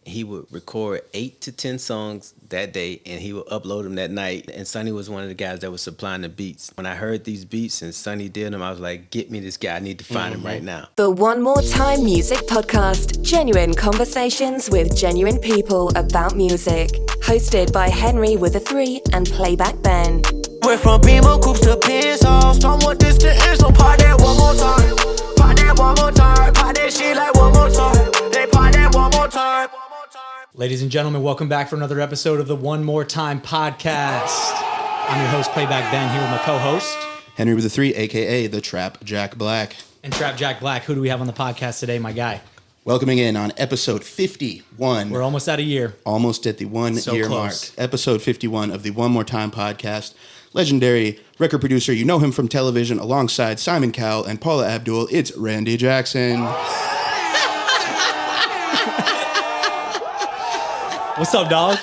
he would record 8 to 10 songs that day, and he would upload them that night. And Sonny was one of the guys that was supplying the beats. When I heard these beats and Sonny did them, I was like, get me this guy. I need to find him right now. The One More Time Music Podcast. Genuine conversations with genuine people about music. Hosted by Henry with a 3 and Playback Ben. Went from Beamer Coops to Pencils. Don't want this to end, so part that one more time. Part that one more time. Part that shit like one more time. They part that one more time. Ladies and gentlemen, welcome back for another episode of the One More Time Podcast. I'm your host, Playback Ben, here with my co-host. Henry with a 3, a.k.a. the Trap Jack Black. And Trap Jack Black, who do we have on the podcast today, my guy? Welcoming in on episode 51. We're almost at a year. Almost at the 1 year close. mark. Episode 51 of the One More Time Podcast. Legendary record producer, you know him from television alongside Simon Cowell and Paula Abdul. It's Randy Jackson. What's up, dog?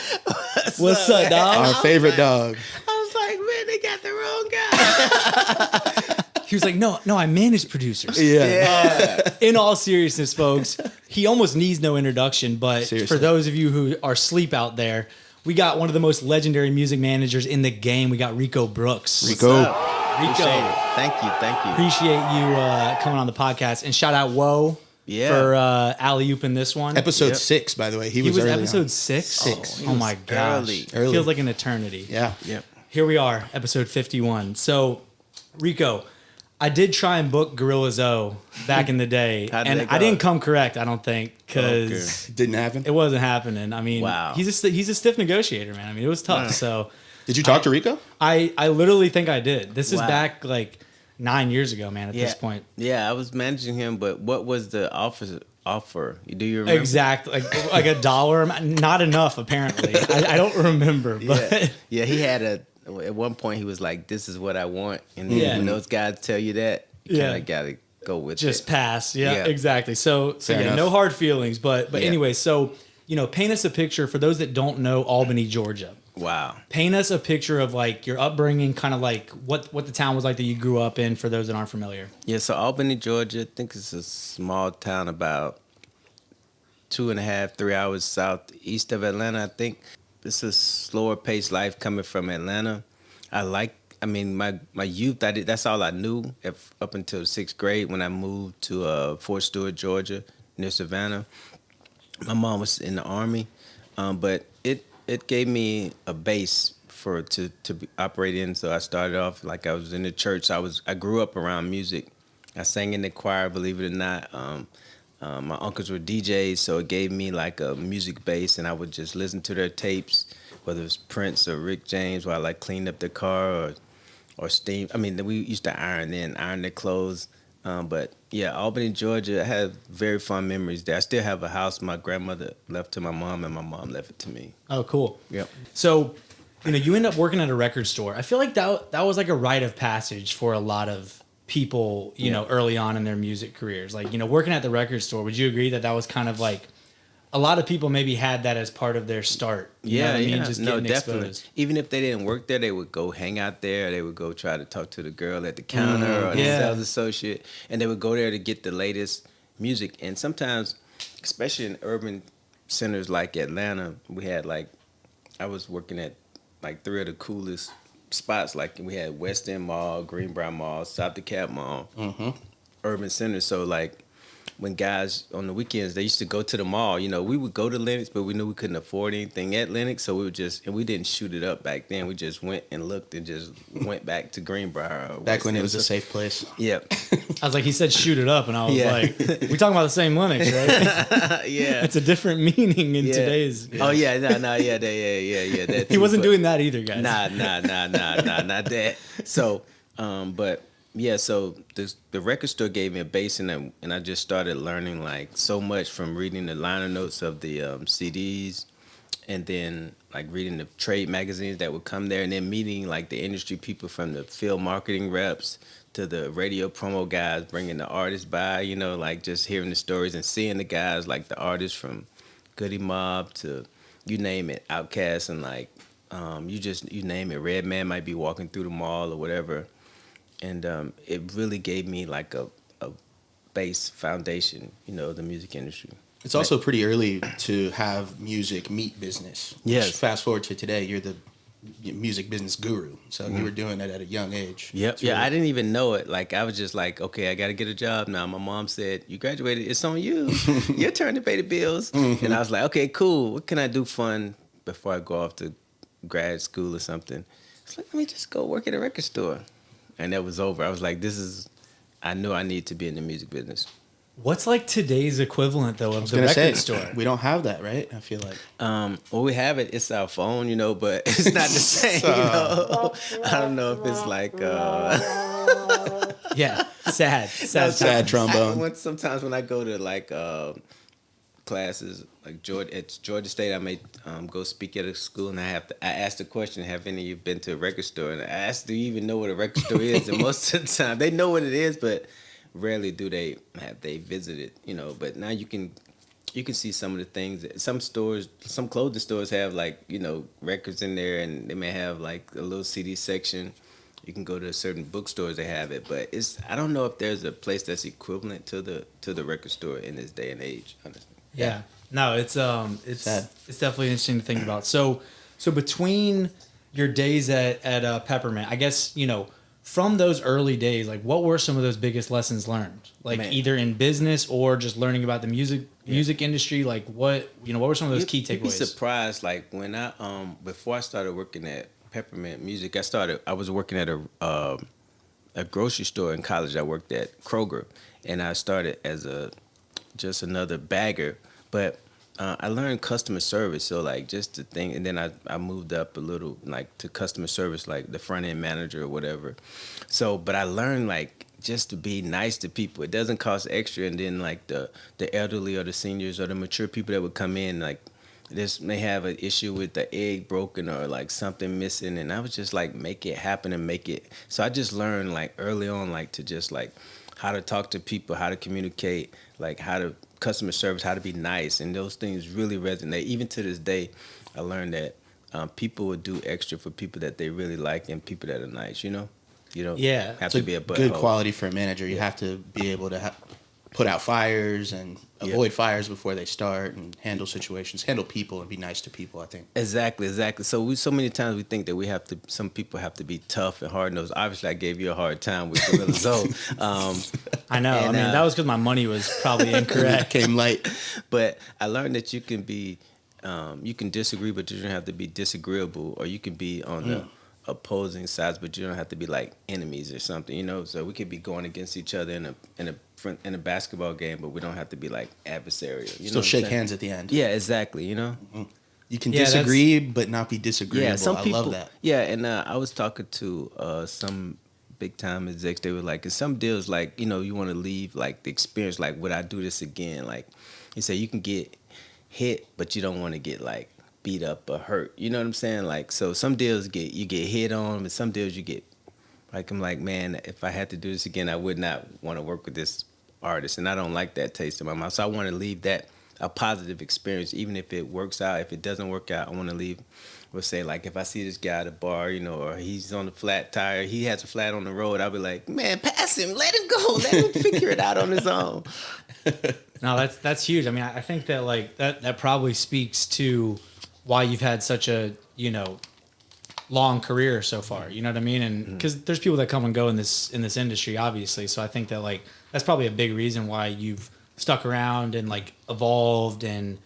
What's up, dog? Our favorite dog. I was like, man, they got the wrong guy. He was like, no, I manage producers. Yeah. In all seriousness, folks, he almost needs no introduction, but Seriously. For those of you who are asleep out there, we got one of the most legendary music managers in the game. We got Rico Brooks. Rico. Appreciate it. Thank you. Appreciate you coming on the podcast. And shout out Woe for alley-ooping this one. Episode 6, by the way. He was early episode on. 6? Oh my gosh. early. Feels like an eternity. Yeah. Yep. Here we are, episode 51. So, Rico, I did try and book Gorilla Zoe back in the day. And I didn't come correct, I don't think, because Didn't happen? it wasn't happening. I mean, Wow. he's a stiff negotiator, man. I mean, it was tough. So Did you talk to Rico? I literally think I did. This is Wow. back like 9 years ago, man, at this point. Yeah, I was managing him, but what was the offer? Do you remember? Exactly. Like $1. Not enough, apparently. I don't remember. But Yeah, he had at one point he was like, this is what I want. And then when those guys tell you that, you kind of got to go with just it. pass. Yeah, Yeah. exactly. So Fair yeah, enough. no hard feelings. But Yeah. anyway, so, paint us a picture for those that don't know Albany, Georgia. Wow. Paint us a picture of like your upbringing, kind of like what the town was like that you grew up in for those that aren't familiar. Yeah, so Albany, Georgia, I think it's a small town about 2.5, 3 hours southeast of Atlanta, I think. It's a slower paced life coming from Atlanta. My youth, that's all I knew up until 6th grade when I moved to Fort Stewart, Georgia, near Savannah. My mom was in the Army, but it gave me a base to operate in. So I started off like I was in the church. I grew up around music. I sang in the choir, believe it or not. My uncles were DJs, so it gave me like a music base, and I would just listen to their tapes, whether it was Prince or Rick James, while I like cleaned up their car or steam. I mean, we used to iron their clothes. But yeah, Albany, Georgia, I have very fond memories there. I still have a house my grandmother left to my mom, and my mom left it to me. Oh, cool. Yep. So, you end up working at a record store. I feel like that was like a rite of passage for a lot of people, you know, early on in their music careers. Like, working at the record store, would you agree that was kind of like a lot of people maybe had that as part of their start? You know what I mean? Just getting definitely. exposed. Even if they didn't work there, they would go hang out there. They would go try to talk to the girl at the counter or the sales associate, and they would go there to get the latest music. And sometimes, especially in urban centers like Atlanta, we had I was working at like 3 of the coolest spots. Like we had West End Mall, Greenbrier Mall, South DeKalb Mall, urban centers. So like, when guys on the weekends, they used to go to the mall. We would go to Lenox, but we knew we couldn't afford anything at Lenox, so we didn't shoot it up back then. We just went and looked and just went back to Greenbrier. Back when it was a safe place. Yeah. I was like, he said shoot it up, and I was like, we talking about the same Lenox, right? Yeah. It's a different meaning in today's. Oh, yeah. That He wasn't doing that either, guys. Nah, not that. So, but... Yeah, so the record store gave me a base, and I just started learning like so much from reading the liner notes of the CDs, and then like reading the trade magazines that would come there, and then meeting like the industry people from the field marketing reps to the radio promo guys, bringing the artists by, like just hearing the stories and seeing the guys like the artists from Goody Mob to you name it, Outkast, and like you name it, Redman might be walking through the mall or whatever. And it really gave me like a base foundation, the music industry. It's also pretty early to have music meet business. Yes. Fast forward to today, you're the music business guru. So you were doing it at a young age. Yep. It's Yeah, really- I didn't even know it. Like, I was just like, okay, I got to get a job now. My mom said, you graduated. It's on you. Your turn to pay the bills. And I was like, okay, cool. What can I do fun before I go off to grad school or something? It's like, let me just go work at a record store. And that was over. I was like, I knew I need to be in the music business. What's like today's equivalent though of the gonna record say, store? we don't have that, right? I feel like. Well, we have it. It's our phone, but it's not the same, I don't know if it's like... Yeah, Sad trombone. Sometimes when I go to like classes, like at Georgia State, I may go speak at a school, and I ask the question, "Have any of you been to a record store?" And I ask, "Do you even know what a record store is?" And most of the time, they know what it is, but rarely do they visit it. But now you can see some of the things. Some clothing stores have like records in there, and they may have like a little CD section. You can go to certain bookstores, they have it, but I don't know if there's a place that's equivalent to the record store in this day and age. Honestly. Yeah. No, it's Sad. it's definitely interesting to think about. So between your days at Peppermint, I guess, from those early days, like what were some of those biggest lessons learned? Like either in business or just learning about the music industry, like what were some of those key takeaways? You'd be surprised, like when I before I started working at Peppermint Music, I was working at a grocery store in college. I worked at Kroger, and I started as just another bagger, but I learned customer service. So like just the thing, and then I moved up a little like to customer service, like the front end manager or whatever. So, but I learned like just to be nice to people. It doesn't cost extra, and then like the elderly or the seniors or the mature people that would come in, like this may have an issue with the egg broken or like something missing, and I was just like make it happen and make it. So I just learned like early on like to just like how to talk to people, how to communicate, like how to customer service, how to be nice, and those things really resonate. Even to this day, I learned that people would do extra for people that they really like and people that are nice. You don't have to be a butthole. Good quality for a manager. You have to be able to put out fires and avoid fires before they start, and handle situations, handle people, and be nice to people. I think exactly. So many times we think that some people have to be tough and hard nosed. Obviously, I gave you a hard time with Gorilla Zoe. I know. And, that was because my money was probably incorrect. came light. But I learned that you can be, you can disagree, but you don't have to be disagreeable, or you can be on the opposing sides, but you don't have to be like enemies or something. So we could be going against each other in a basketball game, but we don't have to be like adversarial. Still shake hands at the end. Yeah, exactly. You can disagree, but not be disagreeable. Yeah, some people, I love that. Yeah, and I was talking to some big time execs. They were like, in some deals, like you want to leave like the experience. Like, would I do this again? Like, you say you can get hit, but you don't want to get like beat up or hurt. You know what I'm saying? Like, so some deals you get hit on, but some deals you get like, I'm like, man, if I had to do this again, I would not want to work with this artist, and I don't like that taste in my mouth. So I want to leave that a positive experience, even if it works out. If it doesn't work out, I want to leave. We'll say like if I see this guy at a bar, or he's on the flat tire, he has a flat on the road, I'll be like, man, pass him, let him go, let him figure it out on his own. No, that's huge. I mean, I think that like that probably speaks to why you've had such a long career so far. You know what I mean? And because there's people that come and go in this industry, obviously. So I think that like that's probably a big reason why you've stuck around and like evolved and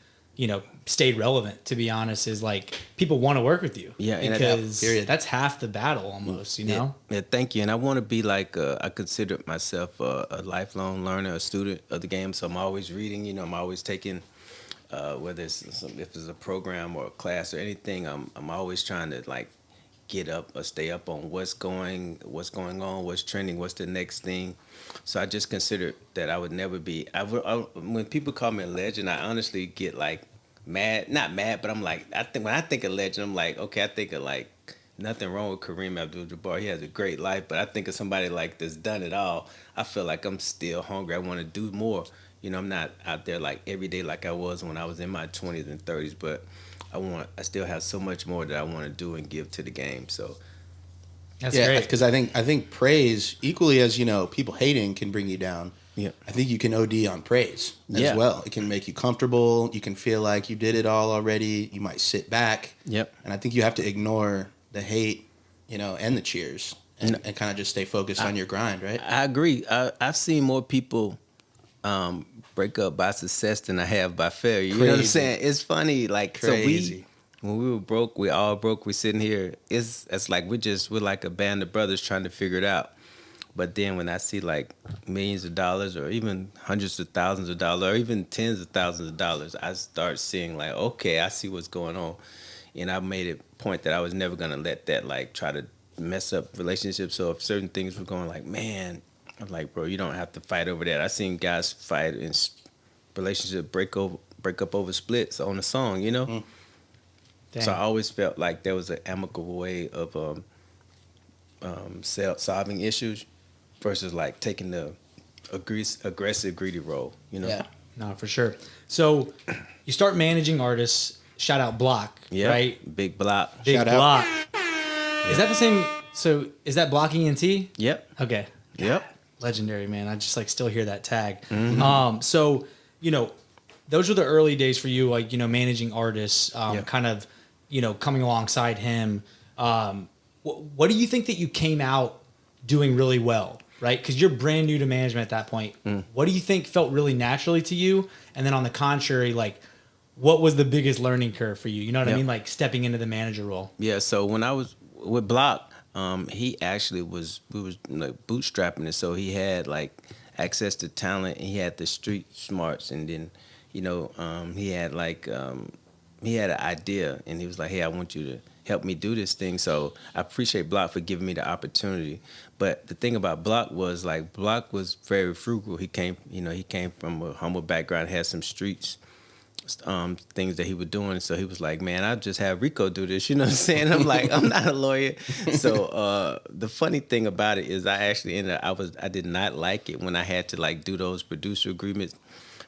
stayed relevant. To be honest, is like people want to work with you. Yeah, because that's half the battle almost. Yeah, thank you. And I want to be like I consider myself a lifelong learner, a student of the game. So I'm always reading. I'm always taking. Whether if it's a program or a class or anything, I'm always trying to like get up or stay up on what's going on, what's trending, what's the next thing. So I just consider that I would never be. When people call me a legend, I honestly get like mad, not mad, but I'm like, when I think of legend, I'm like, okay, I think of like nothing wrong with Kareem Abdul-Jabbar. He has a great life, but I think of somebody like that's done it all. I feel like I'm still hungry. I want to do more. I'm not out there like every day like I was when I was in my 20s and 30s, but I still have so much more that I want to do and give to the game. So that's great. Because I think praise, equally as people hating, can bring you down. Yeah. I think you can OD on praise as well. It can make you comfortable. You can feel like you did it all already. You might sit back. Yep. And I think you have to ignore the hate, and the cheers and kind of just stay focused on your grind, right? I agree. I've seen more people break up by success than I have by failure. You know what I'm saying? It's funny. Like, Crazy. when we were broke, we all broke. We sitting here. It's like we're like a band of brothers trying to figure it out. But then when I see like millions of dollars or even hundreds of thousands of dollars or even tens of thousands of dollars, I start seeing like, okay, I see what's going on. And I made it a point that I was never going to let that like try to mess up relationships. So if certain things were going like, man, I'm like, bro, you don't have to fight over that. I seen guys fight in relationship break up over splits on a song, Dang. So I always felt like there was an amicable way of solving issues versus like taking the aggressive, greedy role, Yeah, no, for sure. So you start managing artists. Shout out Block, right? Big Block. Big Shout out. Block. Is that the same? So is that Block ENT? Yep. Okay. Yep. Legendary, man. I just like still hear that tag. Mm-hmm. So, those were the early days for you, like, managing artists, kind of, coming alongside him. What do you think that you came out doing really well, right? Because you're brand new to management at that point. What do you think felt really naturally to you? And then on the contrary, like, what was the biggest learning curve for you? You know what I mean? Like stepping into the manager role. Yeah. So when I was with Block, he actually we was like bootstrapping it. So he had like access to talent and he had the street smarts. And then, he had like, he had an idea and he was like, hey, I want you to help me do this thing. So I appreciate Block for giving me the opportunity. But the thing about Block was like, Block was very frugal. He came from a humble background, had some streets, things that he was doing. So he was like, man, I'll just have Rico do this. You know what I'm saying? I'm like, I'm not a lawyer. So the funny thing about it is I did not like it when I had to like do those producer agreements,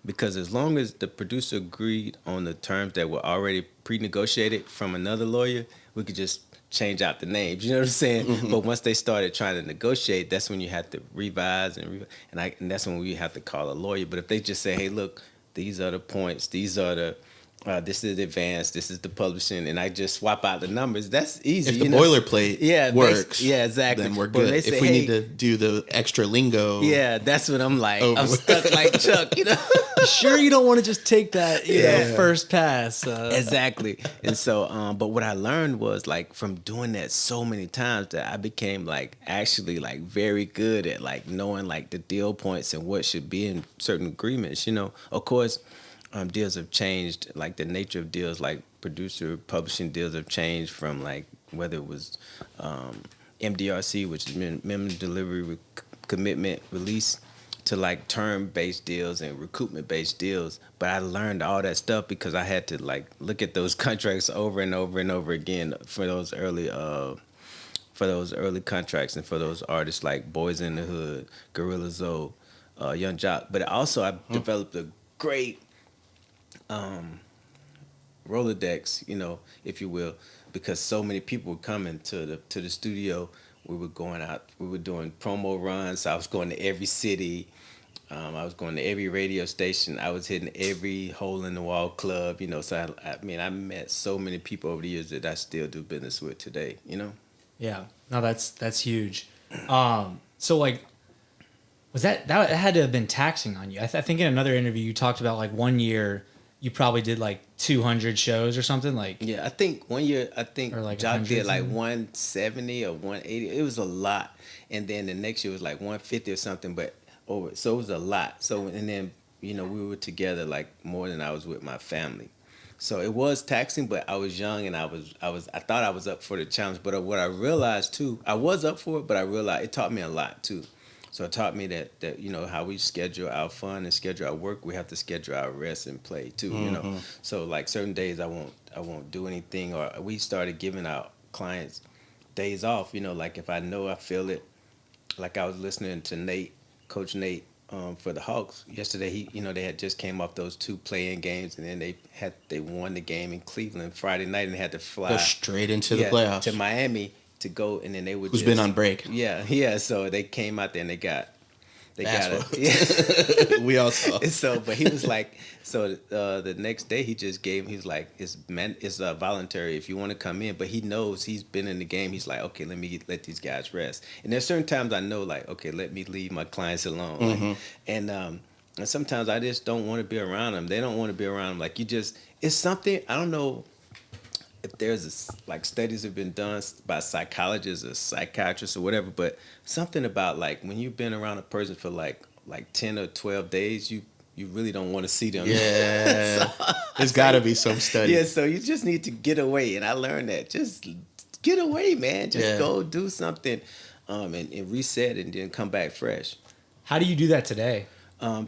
because as long as the producer agreed on the terms that were already pre-negotiated from another lawyer, we could just change out the names. You know what I'm saying? Mm-hmm. But once they started trying to negotiate, that's when you have to revise and that's when we have to call a lawyer. But if they just say, hey, look, these are the points, these are the this is the advance, this is the publishing, and I just swap out the numbers, that's easy. If the boilerplate works, exactly, then we're good. If we need to do the extra lingo, that's what I'm like. I'm stuck like Chuck, Sure, you don't want to just take that, first pass. Exactly. And so, but what I learned was like from doing that so many times that I became like actually like very good at like knowing like the deal points and what should be in certain agreements. Of course, deals have changed. Like the nature of deals, like producer publishing deals have changed from like whether it was MDRC, which is minimum delivery commitment release, to like term-based deals and recoupment-based deals. But I learned all that stuff because I had to like look at those contracts over and over and over again for those early contracts and for those artists like Boys in the Hood, Gorilla Zoe, Young Joc. But also I developed a great Rolodex, if you will, because so many people were coming to the studio. We were going out. We were doing promo runs. So I was going to every city. I was going to every radio station. I was hitting every hole in the wall club. So I met so many people over the years that I still do business with today. Yeah. No, that's huge. So like, was that had to have been taxing on you? I think in another interview you talked about like 1 year you probably did like 200 shows or something like. Yeah, I think 1 year, or like Joc did like 170 or 180. It was a lot. And then the next year was like 150 or something, but over. So it was a lot. So, and then, we were together like more than I was with my family. So it was taxing, but I was young and I thought I was up for the challenge. But what I realized too, I was up for it, but I realized it taught me a lot too. So it taught me that how we schedule our fun and schedule our work, we have to schedule our rest and play too. So like certain days I won't do anything, or we started giving our clients days off. Like if I know I feel it, like I was listening to Coach Nate for the Hawks yesterday. They had just came off those 2 play-in games, and then they won the game in Cleveland Friday night and had to fly go straight into the playoffs to Miami to go, and then they would been on break. Yeah. So they came out there and they got They got it. Yeah. We all saw. And so, but he was like, so the next day he just gave. He's like, it's voluntary if you want to come in. But he knows he's been in the game. He's like, okay, let these guys rest. And there's certain times I know, like, okay, let me leave my clients alone. Like, and sometimes I just don't want to be around them. They don't want to be around them. Like it's something I don't know. If there's like studies have been done by psychologists or psychiatrists or whatever, but something about like when you've been around a person for like 10 or 12 days, you really don't want to see them. Yeah. There's got to be some study. Yeah, so you just need to get away. And I learned that. Just get away, man. Just go do something and reset and then come back fresh. How do you do that today?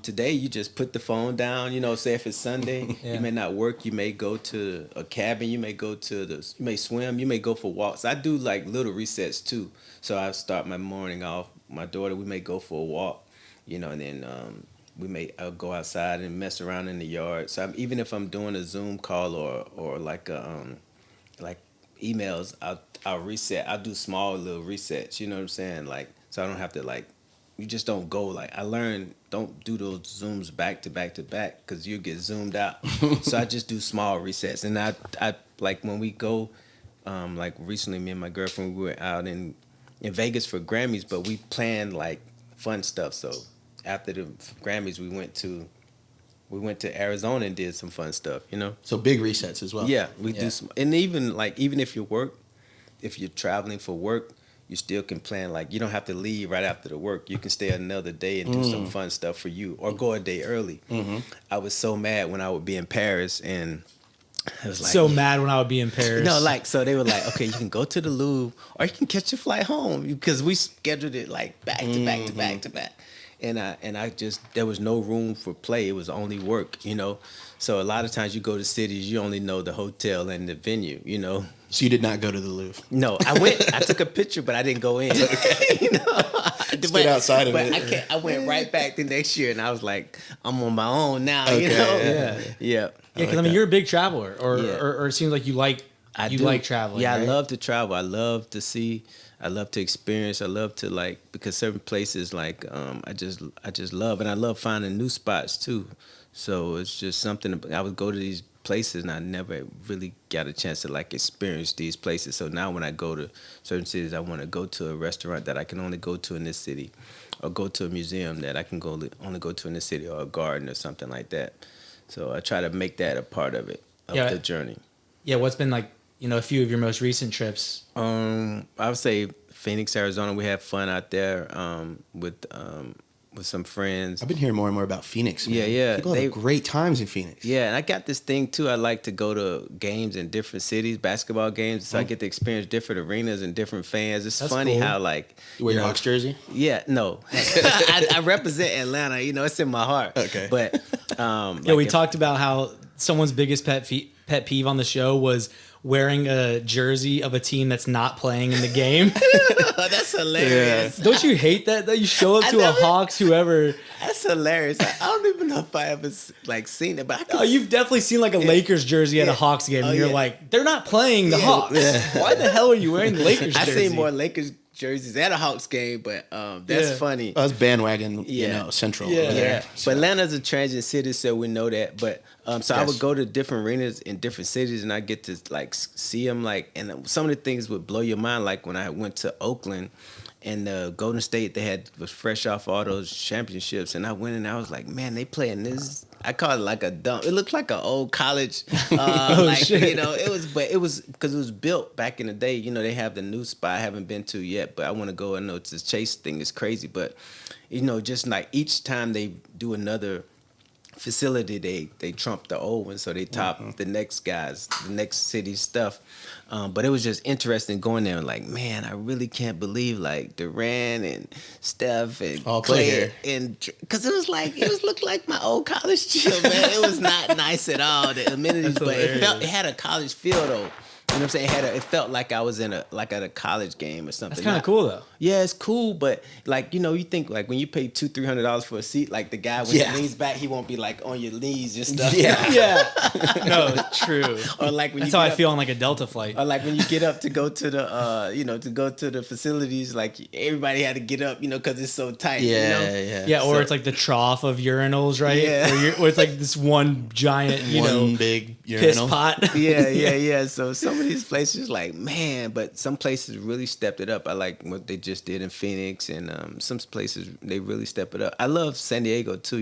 Today, you just put the phone down. Say if it's Sunday, you may not work. You may go to a cabin. You may you may swim. You may go for walks. I do like little resets too. So I start my morning off. My daughter, we may go for a walk, and then I'll go outside and mess around in the yard. So even if I'm doing a Zoom call or like like emails, I'll reset. I'll do small little resets. You know what I'm saying? Like so I don't have to like. You just don't go like I learned. Don't do those zooms back to back to back because you get zoomed out. So I just do small resets. And I like when we go, like recently, me and my girlfriend we were out in Vegas for Grammys, but we planned like fun stuff. So after the Grammys, we went to Arizona and did some fun stuff. So big resets as well. Yeah, we do. And even if you're traveling for work. You still can plan, like, you don't have to leave right after the work. You can stay another day and do some fun stuff for you or go a day early. I was so mad when I would be in Paris and I was like... So mad when I would be in Paris. No, like, so they were like, okay, you can go to the Louvre or you can catch your flight home because we scheduled it like back to back to back to back. And I just, there was no room for play. It was only work, So a lot of times you go to cities, you only know the hotel and the venue, So you did not go to the Louvre? No, I went. I took a picture, but I didn't go in. Stood outside of it. I went right back the next year, and I was like, I'm on my own now. Okay, Yeah. Because I mean, you're a big traveler, or it seems like you like traveling. Yeah, right? I love to travel. I love to see. I love to experience. I love to because certain places I just love, and I love finding new spots too. So it's just something. I would go to these places and I never really got a chance to experience these places. So now when I go to certain cities, I want to go to a restaurant that I can only go to in this city, or go to a museum that I can only go to in this city, or a garden or something like that. So I try to make that a part of the journey. Yeah, what's been a few of your most recent trips? I would say Phoenix, Arizona. We had fun out there with some friends. I've been hearing more and more about Phoenix. Man. Yeah. People have great times in Phoenix. Yeah, and I got this thing too. I like to go to games in different cities, basketball games, so I get to experience different arenas and different fans. It's funny how you wear your Hawks jersey? Yeah, no. I represent Atlanta. It's in my heart. Okay. But we talked about how someone's biggest pet peeve on the show was wearing a jersey of a team that's not playing in the game. That's hilarious. Yeah. Don't you hate that you show up to a Hawks, whoever? That's hilarious. I don't even know if I ever seen it, but you've definitely seen a Lakers jersey at a Hawks game, and you're like, they're not playing the Hawks. Yeah. Why the hell are you wearing the Lakers jersey? I've seen more Lakers jerseys at a Hawks game, but that's funny. That's bandwagon, central. Yeah. But Atlanta's a transient city, so we know that. But I would go to different arenas in different cities, and I get to see them. And some of the things would blow your mind. Like when I went to Oakland, and Golden State, was fresh off all those championships, and I went and I was like, man, they playing this. I call it like a dump. It looked like an old college. Shit. It was because it was built back in the day. They have the new spot I haven't been to yet, but I want to go. I know it's a Chase thing is crazy, but just each time they do another facility, they trump the old one, so they top the next city's stuff. But it was just interesting going there and man, I really can't believe Durant and Steph and all play here, and because it looked like my old college gym, man. It was not nice at all, the amenities, but it had a college feel though. what I'm saying? It felt like I was at a college game or something. That's kind of cool though. Yeah, it's cool, but like, you think like when you pay $200-$300 for a seat, like the guy when he leans back, he won't be like on your knees and stuff. Yeah. No, true. Or like when that's you how I feel on like a Delta flight. Or like when you get up to go to the to go to the facilities, like everybody had to get up, because it's so tight. Yeah, or it's like the trough of urinals, right? Yeah. Where it's like this one giant, one big piss urinal. pot. Yeah. So some of these places, like, man, but some places really stepped it up. I like what they just did in Phoenix, and some places they really stepped it up. I love San Diego too.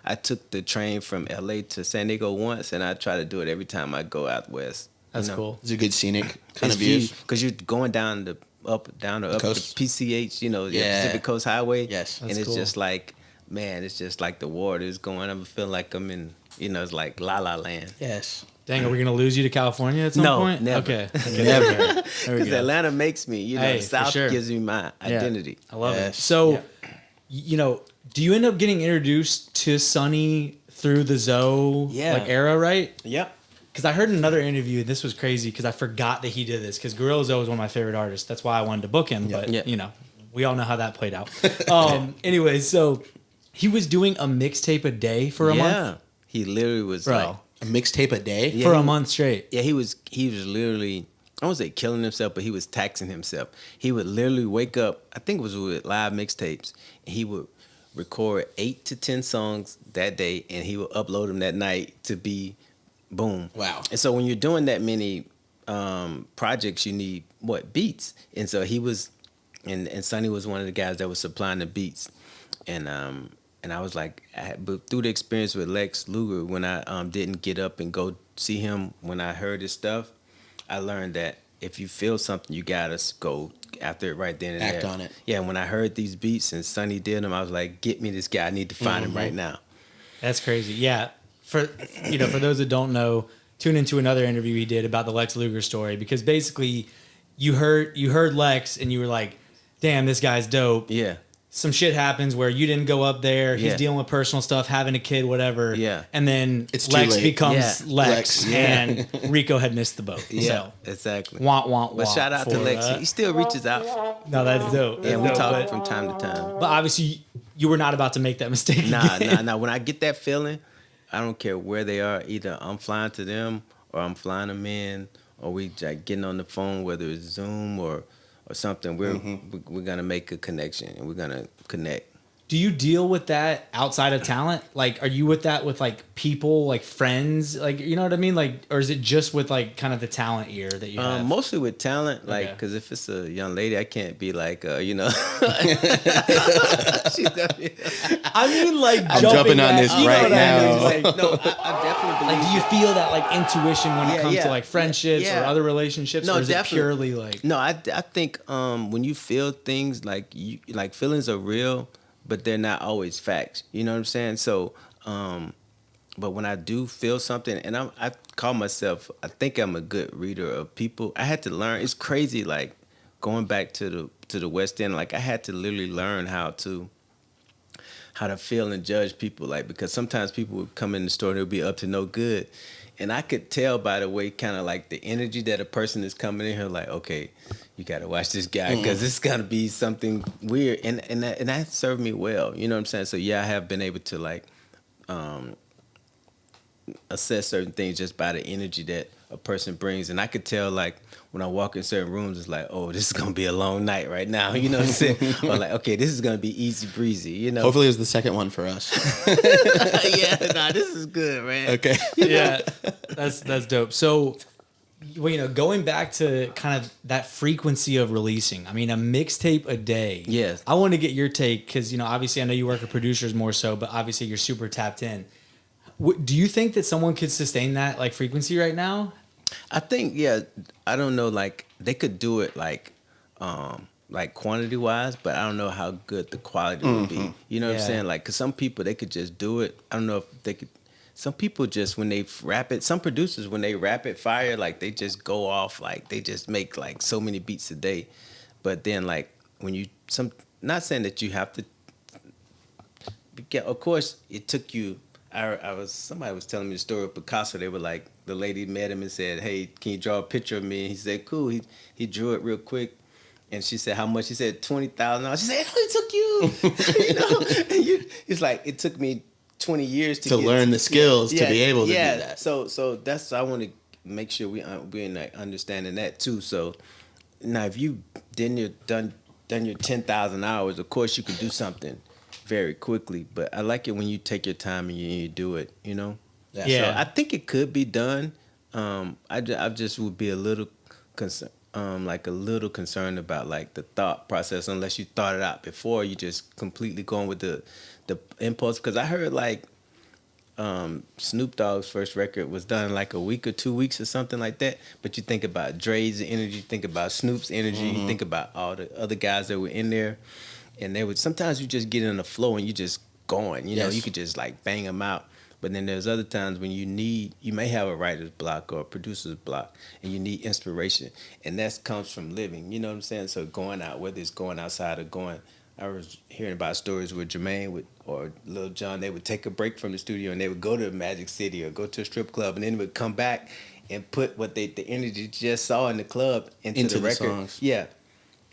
I took the train from LA to San Diego once, and I try to do it every time I go out west. That's cool. It's a good scenic kind of views. Because you're going down the coast. PCH, the Pacific Coast Highway. Yes. And it's just like, man, it's just like the water is going. I feel like I'm in, it's like La La Land. Yes. Dang, are we gonna lose you to California at some point? Never. Okay. Never. There we Because go. Atlanta makes me, Hey, the South for sure. gives me my identity. I love it. Yes. So, do you end up getting introduced to Sonny through the Zoe era, right? Yep. Because I heard in another interview, and this was crazy because I forgot that he did this. Because Gorilla Zoe is one of my favorite artists. That's why I wanted to book him. But we all know how that played out. Anyways, so he was doing a mixtape a day for a month. He literally was Bro. A mixtape a day? For a month straight. Yeah, he was literally, I won't say killing himself, but he was taxing himself. He would literally wake up, I think it was with live mixtapes, and he would record 8 to 10 songs that day, and he would upload them that night to be boom. Wow. And so when you're doing that many projects, you need beats. And so he was, and Sonny was one of the guys that was supplying the beats. And I was like, but through the experience with Lex Luger, when I didn't get up and go see him when I heard his stuff, I learned that if you feel something, you gotta go after it right then and there. Act on it. Yeah, and when I heard these beats and Sonny did them, I was like, get me this guy. I need to find him right now. That's crazy. Yeah. For those that don't know, tune into another interview he did about the Lex Luger story, because basically you heard Lex and you were like, damn, this guy's dope. Yeah. Some shit happens where you didn't go up there. He's dealing with personal stuff, having a kid, whatever. Yeah. And then It's too Lex late. becomes Yeah. Lex, Yeah. and Rico had missed the boat. Yeah, So, exactly. want. But shout out to Lex. He still reaches out. No, that's dope. Yeah, That's we dope. talk from time to time. But obviously, you were not about to make that mistake. Nah. again. When I get that feeling, I don't care where they are. Either I'm flying to them, or I'm flying them in, or we like getting on the phone, whether it's Zoom or something. We're gonna make a connection, and we're gonna connect. Do you deal with that outside of talent? Like, are you with that with like people, like friends, like, you know what I mean? Like, or is it just with like kind of the talent ear that you have? Mostly with talent, like, Okay. because if it's a young lady, I can't be like, She's gonna be, I mean, like, I'm jumping on this you know right what I mean? now. like, no, I definitely believe. Like, do you feel that like intuition when it Yeah, comes yeah. to like friendships Yeah. or other relationships? No, or is definitely. it purely like? No, I think when you feel things like feelings are real, but they're not always facts. You know what I'm saying? So, but when I do feel something, and I call myself, I think I'm a good reader of people. I had to learn. It's crazy, like going back to the West End. Like I had to literally learn how to feel and judge people. Like because sometimes people would come in the store and they'll be up to no good. And I could tell by the way, kind of like the energy that a person is coming in here, like, okay, you got to watch this guy because it's going to be something weird. And that served me well. You know what I'm saying? So, yeah, I have been able to, like, assess certain things just by the energy that a person brings. And I could tell, like, when I walk in certain rooms, it's like, oh, this is going to be a long night right now. You know what I'm saying? Or like, okay, this is going to be easy breezy, you know? Hopefully it was the second one for us. Yeah, this is good, man. Okay. Yeah, that's dope. So, well, going back to kind of that frequency of releasing. I mean, a mixtape a day. Yes. I want to get your take because obviously I know you work with producers more so, but obviously you're super tapped in. Do you think that someone could sustain that like frequency right now? I think, yeah, I don't know, like they could do it like quantity wise, but I don't know how good the quality would be. You know what I'm Yeah. saying? Like, cause some people they could just do it. I don't know if they could. Some people just when they rap it. Some producers when they rapid fire, like they just go off, like they just make like so many beats a day. But then like when you not saying that you have to. Of course, it took you. Somebody was telling me the story of Picasso. They were like the lady met him and said, "Hey, can you draw a picture of me?" And he said, "Cool." He drew it real quick. And she said, "How much?" He said, $20,000. She said, "It only took you." It's like, it took me 20 years to learn the skills to be able to do that. So that's, I want to make sure we're in like understanding that too. So now, if you done your 10,000 hours, of course you could do something very quickly. But I like it when you take your time and you do it. Yeah. So I think it could be done. I just would be a little concerned. Like a little concerned about like the thought process, unless you thought it out before. You just completely going with the impulse. Because I heard like Snoop Dogg's first record was done in like a week or 2 weeks or something like that. But you think about Dre's energy, you think about Snoop's energy, you think about all the other guys that were in there, and they would sometimes you just get in the flow and you just going. You know, you could just like bang them out. But then there's other times when you may have a writer's block or a producer's block, and you need inspiration, and that comes from living. You know what I'm saying? So going out, whether it's going outside or going, I was hearing about stories where Jermaine or Lil Jon, they would take a break from the studio and they would go to Magic City or go to a strip club, and then would come back and put what the energy just saw in the club into the record. Songs. Yeah,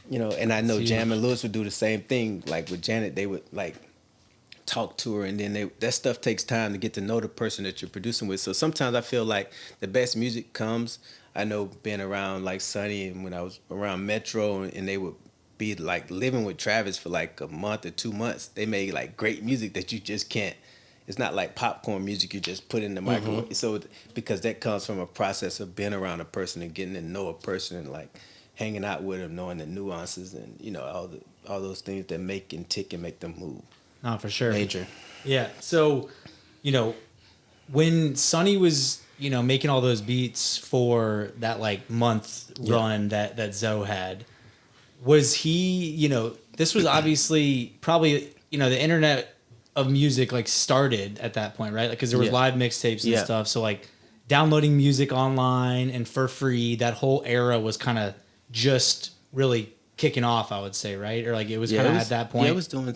and I know Jam and Lewis would do the same thing. Like with Janet, they would like talk to her, and then that stuff takes time to get to know the person that you're producing with. So sometimes I feel like the best music comes. I know being around like Sonny, and when I was around Metro, and they would be like living with Travis for like a month or 2 months. They made like great music that you just can't. It's not like popcorn music you just put in the microwave. So because that comes from a process of being around a person and getting to know a person and like hanging out with them, knowing the nuances and all those things that make and tick and make them move. No, for sure. Major. Yeah. So, when Sonny was, making all those beats for that like month run that Zoe had, was he, this was obviously probably, the internet of music like started at that point, right? Like, cause there was live mixtapes and stuff. So like downloading music online and for free, that whole era was kind of just really kicking off, I would say, right? Or like it was kind of at that point. Yeah, it was doing,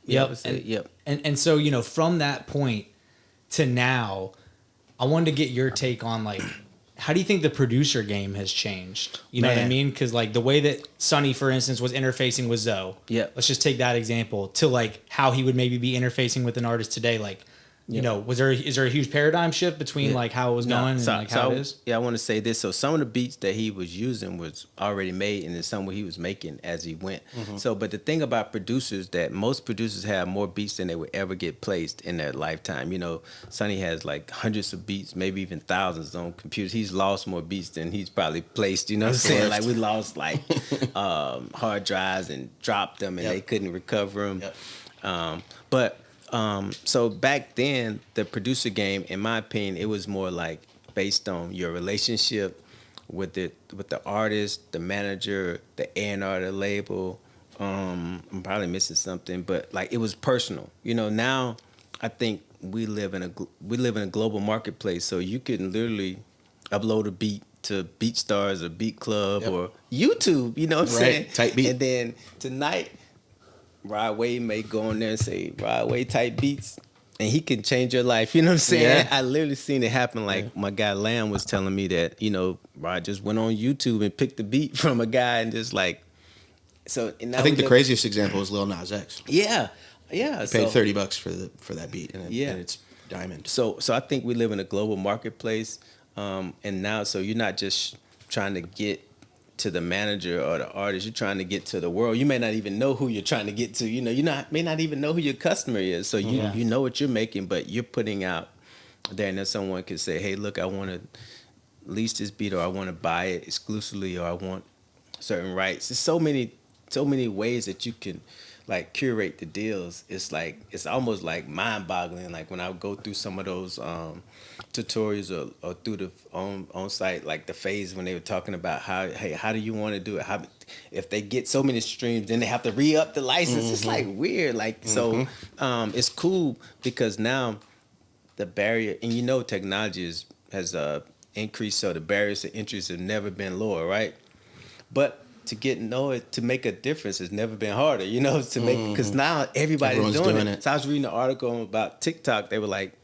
Yep. And so, from that point to now, I wanted to get your take on like, how do you think the producer game has changed? You know what I mean? Because like the way that Sonny, for instance, was interfacing with Zoe. Yeah. Let's just take that example to like how he would maybe be interfacing with an artist today. Like, is there a huge paradigm shift between like how it was going and like how it is? Yeah, I want to say this. So some of the beats that he was using was already made, and then some he was making as he went. So, but the thing about producers, that most producers have more beats than they would ever get placed in their lifetime. Sonny has like hundreds of beats, maybe even thousands on computers. He's lost more beats than he's probably placed. You know what I'm saying? Like we lost like hard drives and dropped them, and they couldn't recover them. So back then, the producer game, in my opinion, it was more like based on your relationship with the artist, the manager, the A&R, the label. I'm probably missing something, but like it was personal. Now I think we live in a global marketplace, so you can literally upload a beat to BeatStars or Beat Club or YouTube. You know what I'm saying? Type beat, and then tonight, Rod Wave may go on there and say Rod Wave type beats, and he can change your life. You know what I'm saying? Yeah. I literally seen it happen. Like my guy Lamb was telling me that Rod just went on YouTube and picked the beat from a guy and just like. So and I think the craziest example is Lil Nas X. Yeah. He paid $30 for that beat, and it's diamond. So I think we live in a global marketplace, and now so you're not just trying to get to the manager or the artist, you're trying to get to the world. You may not even know who you're trying to get to. May not even know who your customer is. So you know what you're making, but you're putting out there, and then someone could say, "Hey, look, I want to lease this beat, or I want to buy it exclusively, or I want certain rights." There's so many ways that you can like curate the deals. It's almost like mind-boggling. Like when I go through some of those tutorials or through the on site, like the phase when they were talking about how do you want to do it? How if they get so many streams, then they have to re-up the license. It's like weird. So it's cool because now the barrier, and technology has increased, so the barriers to entry have never been lower, right? But to make a difference has never been harder, because now everybody's doing it. So I was reading an article about TikTok. They were like,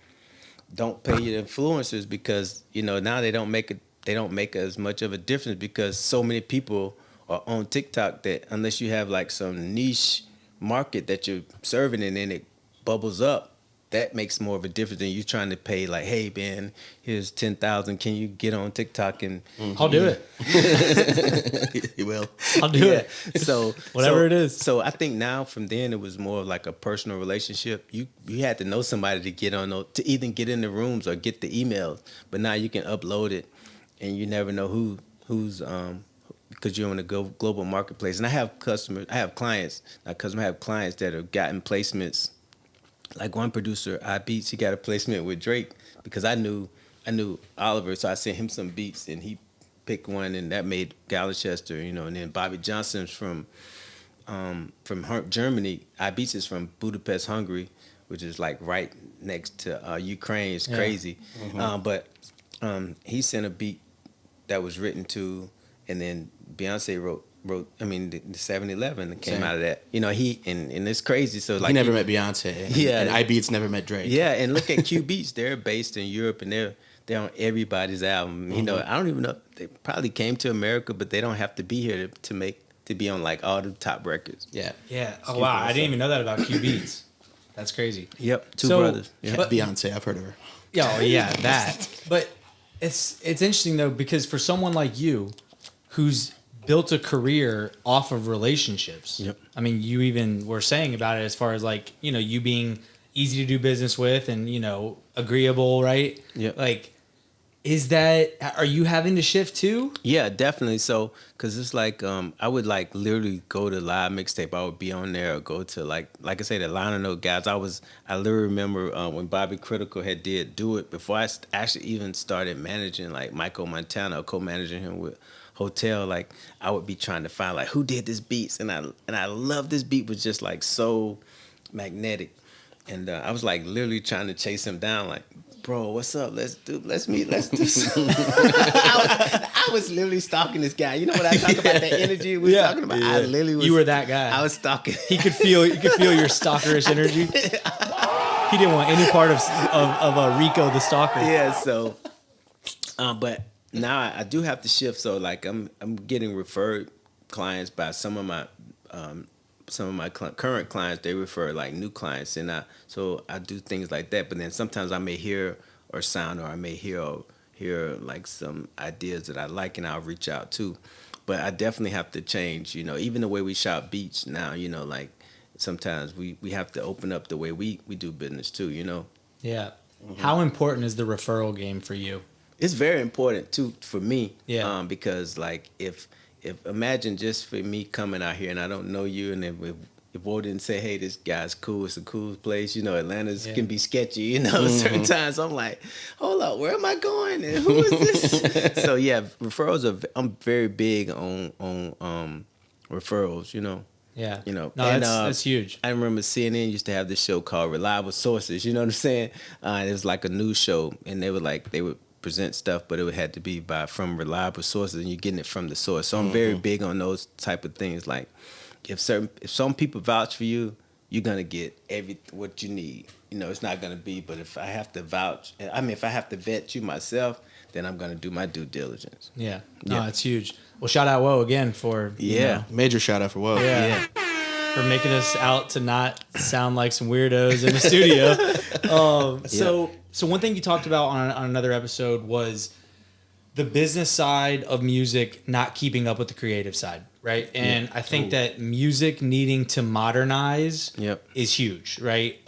don't pay your influencers because now they don't make as much of a difference because so many people are on TikTok that unless you have like some niche market that you're serving and then it bubbles up, that makes more of a difference than you trying to pay like, hey man, here's 10,000. Can you get on TikTok and I'll do it. You will. I'll do it. So Whatever it is. So I think now from then it was more like a personal relationship. You had to know somebody to get on to even get in the rooms or get the emails. But now you can upload it, and you never know who's because you're on a global marketplace. And I have clients that have gotten placements. Like one producer, iBeats, he got a placement with Drake because I knew Oliver, so I sent him some beats and he picked one and that made Gloucester, and then Bobby Johnson's from Germany. iBeats is from Budapest, Hungary, which is like right next to Ukraine. It's crazy. But he sent a beat that was written to, and then Beyonce wrote the 7-Eleven that came out of that. And it's crazy. So like he never met Beyonce. And iBeats never met Drake. Yeah, and look at Q Beats. They're based in Europe and they're on everybody's album. I don't even know. They probably came to America, but they don't have to be here to be on like all the top records. Yeah. Yeah. Oh wow, I didn't even know that about Q Beats. That's crazy. Yep, two brothers. Yeah. But Beyonce, I've heard of her. Yeah, that. But it's interesting though because for someone like you, who's built a career off of relationships. Yep. I mean, you even were saying about it as far as like, you being easy to do business with and, agreeable, right? Yep. Like, are you having to shift too? Yeah, definitely. So, cause it's like, I would like literally go to live mixtape. I would be on there or go to like I say, the liner note guys. I literally remember when Bobby Critical had did Do It before I actually even started managing like Michael Montana, co-managing him with Hotel. Like I would be trying to find like who did this beats, and I love this beat was just like so magnetic, and I was like literally trying to chase him down like, bro, what's up? Let's do something. I was literally stalking this guy. You know what I talk about, that energy we were talking about? I literally was. You were that guy. I was stalking. You could feel your stalkerish energy. He didn't want any part of Rico the stalker. Yeah, so but now I do have to shift. So like I'm getting referred clients by some of my current clients. They refer like new clients, and so I do things like that. But then sometimes I may hear or sound, or I may hear like some ideas that I like, and I'll reach out too. But I definitely have to change. Even the way we shop beats now. Like sometimes we have to open up the way we do business too. Yeah. Mm-hmm. How important is the referral game for you? It's very important too for me. Yeah. Because like if imagine just for me coming out here and I don't know you, and if Wo didn't say, hey, this guy's cool, it's a cool place, Atlanta's can be sketchy, certain times I'm like, hold up, where am I going? And who is this? So yeah, referrals I'm very big on referrals, Yeah. No, that's huge. I remember CNN used to have this show called Reliable Sources, you know what I'm saying? It was like a news show, and they would present stuff, but it had to be from reliable sources, and you're getting it from the source. So I'm very big on those type of things. Like if some people vouch for you, you're gonna get what you need. It's not gonna be. But if I have to if I have to vet you myself, then I'm gonna do my due diligence. Yeah, no, it's huge. Well, shout out Wo again for major shout out for Wo. Yeah. For making us out to not sound like some weirdos in the studio. So one thing you talked about on another episode was the business side of music not keeping up with the creative side, right? And I think that music needing to modernize is huge, right?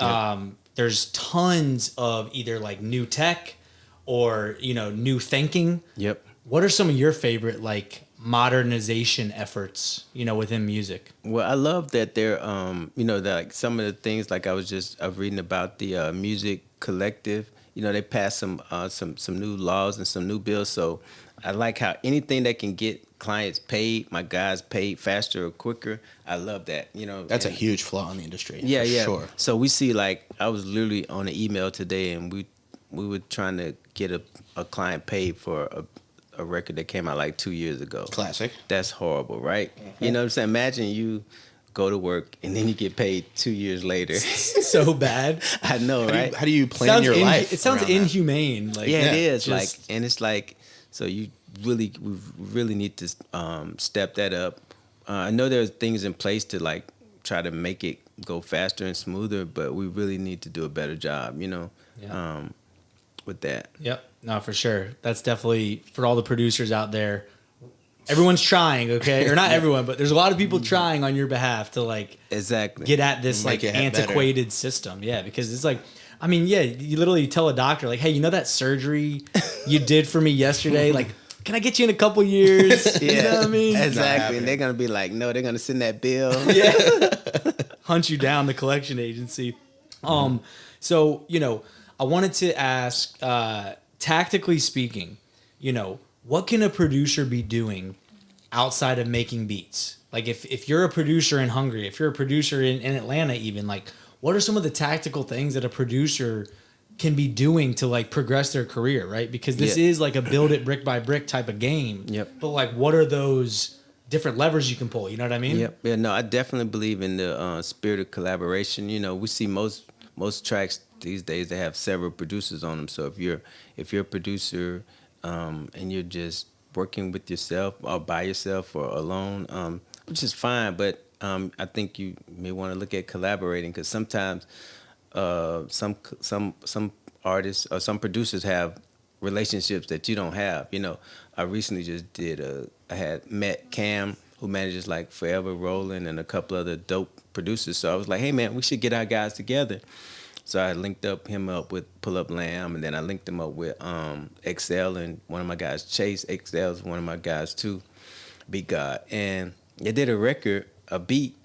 There's tons of either like new tech or, new thinking. Yep. What are some of your favorite like modernization efforts, within music? Well, I love that they're, that like some of the things, like I was reading about the Music Collective. They passed some new laws and some new bills. So I like how anything that can get clients paid, my guys paid faster or quicker. I love that. That's a huge flaw in the industry. Yeah, for yeah. Sure. So we see, like, I was literally on an email today, and we were trying to get a client paid for a record that came out like 2 years ago. Classic. That's horrible, right? You know what I'm saying? Imagine you go to work, and then you get paid 2 years later. So bad. I know, right? How do you plan your life? It sounds around that? inhumane. Like, Yeah, it is. just- Like, and it's like, so we really need to step that up. I know there's things in place to like try to make it go faster and smoother, but we really need to do a better job, Yeah. with that. Yep. No, for sure. That's definitely for all the producers out there. Everyone's trying, okay? Or not everyone, but there's a lot of people trying on your behalf to like Exactly. get at this like Make it antiquated system. Yeah, because it's like, I mean, yeah, you literally tell a doctor like, hey, you know that surgery you did for me yesterday? Like, can I get you in a couple years? You know what I mean? Exactly. And they're gonna be like, no, they're gonna send that bill. Yeah. Hunt you down, the collection agency. So, I wanted to ask, tactically speaking, what can a producer be doing outside of making beats? Like if you're a producer in Hungary, if you're a producer in Atlanta even, like what are some of the tactical things that a producer can be doing to like progress their career, right? Because this is like a build it brick by brick type of game. Yep. But like what are those different levers you can pull? You know what I mean? Yep. Yeah, no, I definitely believe in the spirit of collaboration. We see most tracks these days they have several producers on them. So if you're a producer and you're just working with yourself or by yourself or alone, which is fine, but I think you may want to look at collaborating because sometimes some artists or some producers have relationships that you don't have. I recently just I had met Cam, who manages like Forever Rolling and a couple other dope producers. So I was like, hey man, we should get our guys together. So I linked him up with Pull Up Lamb, and then I linked him up with XL and one of my guys, Chase. XL is one of my guys too, Beat God. And they did a beat,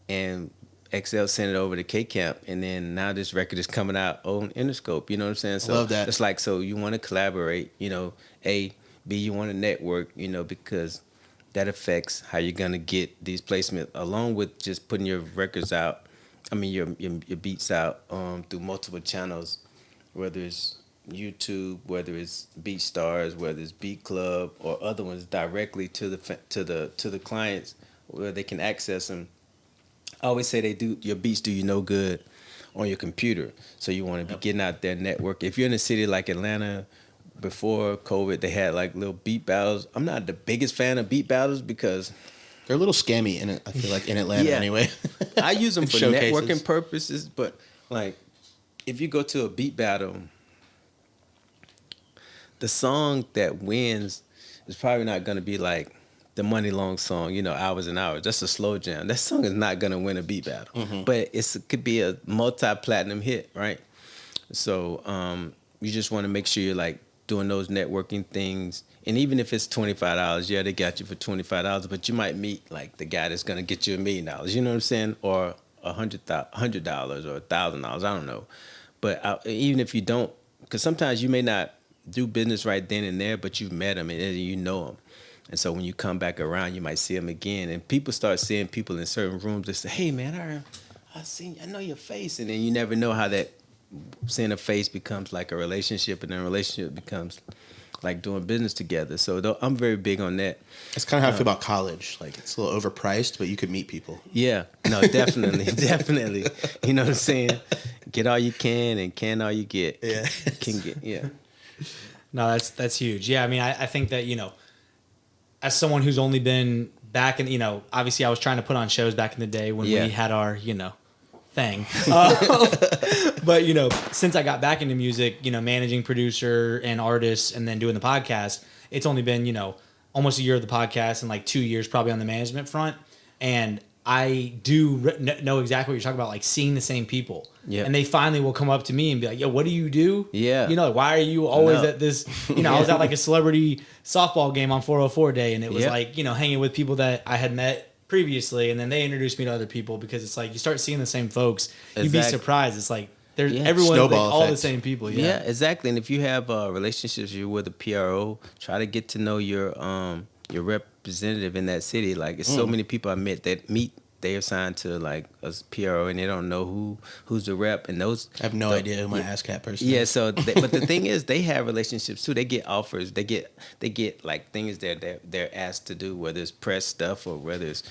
and XL sent it over to K-Camp, and then now this record is coming out on Interscope. You know what I'm saying? So Love that. It's like, so you want to collaborate, A, B, you want to network, because that affects how you're going to get these placements, along with just putting your records out. I mean, your beats out through multiple channels, whether it's YouTube, whether it's BeatStars, whether it's Beat Club, or other ones directly to the clients where they can access them. I always say your beats do you no good on your computer, so you want to be getting out there network. If you're in a city like Atlanta, before COVID, they had like little beat battles. I'm not the biggest fan of beat battles because they're a little scammy in it. I feel like in Atlanta anyway. I use them for Showcases. networking purposes, but like if you go to a beat battle, the song that wins is probably not going to be like the Money Long song, Hours and Hours. That's a slow jam. That song is not going to win a beat battle, but it could be a multi-platinum hit, right? So you just want to make sure you're like doing those networking things. And even if it's $25, they got you for $25, but you might meet like the guy that's gonna get you $1 million. You know what I'm saying? Or $100 or $1,000. I don't know. But even if you don't, because sometimes you may not do business right then and there, but you've met them and you know them. And so when you come back around, you might see them again. And people start seeing people in certain rooms that say, "Hey man, I know your face," and then you never know how that seeing a face becomes like a relationship, and then a relationship becomes like doing business together. So I'm very big on that. That's kind of how I feel about college. Like it's a little overpriced, but you could meet people. Yeah, no, definitely, definitely. You know what I'm saying? Get all you can and can all you get. Yeah. Can get, yeah. No, that's huge. Yeah, I mean, I think that, as someone who's only been back in, obviously I was trying to put on shows back in the day when we had our, thing. But, since I got back into music, managing producer and artists and then doing the podcast, it's only been, almost a year of the podcast and like 2 years probably on the management front. And I do know exactly what you're talking about, like seeing the same people. Yeah. And they finally will come up to me and be like, yo, what do you do? Yeah. Like, why are you always at this, I was at like a celebrity softball game on 404 day, and it was like, hanging with people that I had met previously, and then they introduced me to other people, because it's like you start seeing the same folks. You'd be surprised. It's like there's everyone, like, all the same people. Yeah, exactly. And if you have relationships, you're with a PRO, try to get to know your representative in that city. Like, it's so many people I met that meet they are signed to like a PRO and they don't know who's the rep and those. I have no idea who my ASCAP person Yeah, is. so but the thing is, they have relationships too. They get offers. They get like things that they're asked to do, whether it's press stuff or whether it's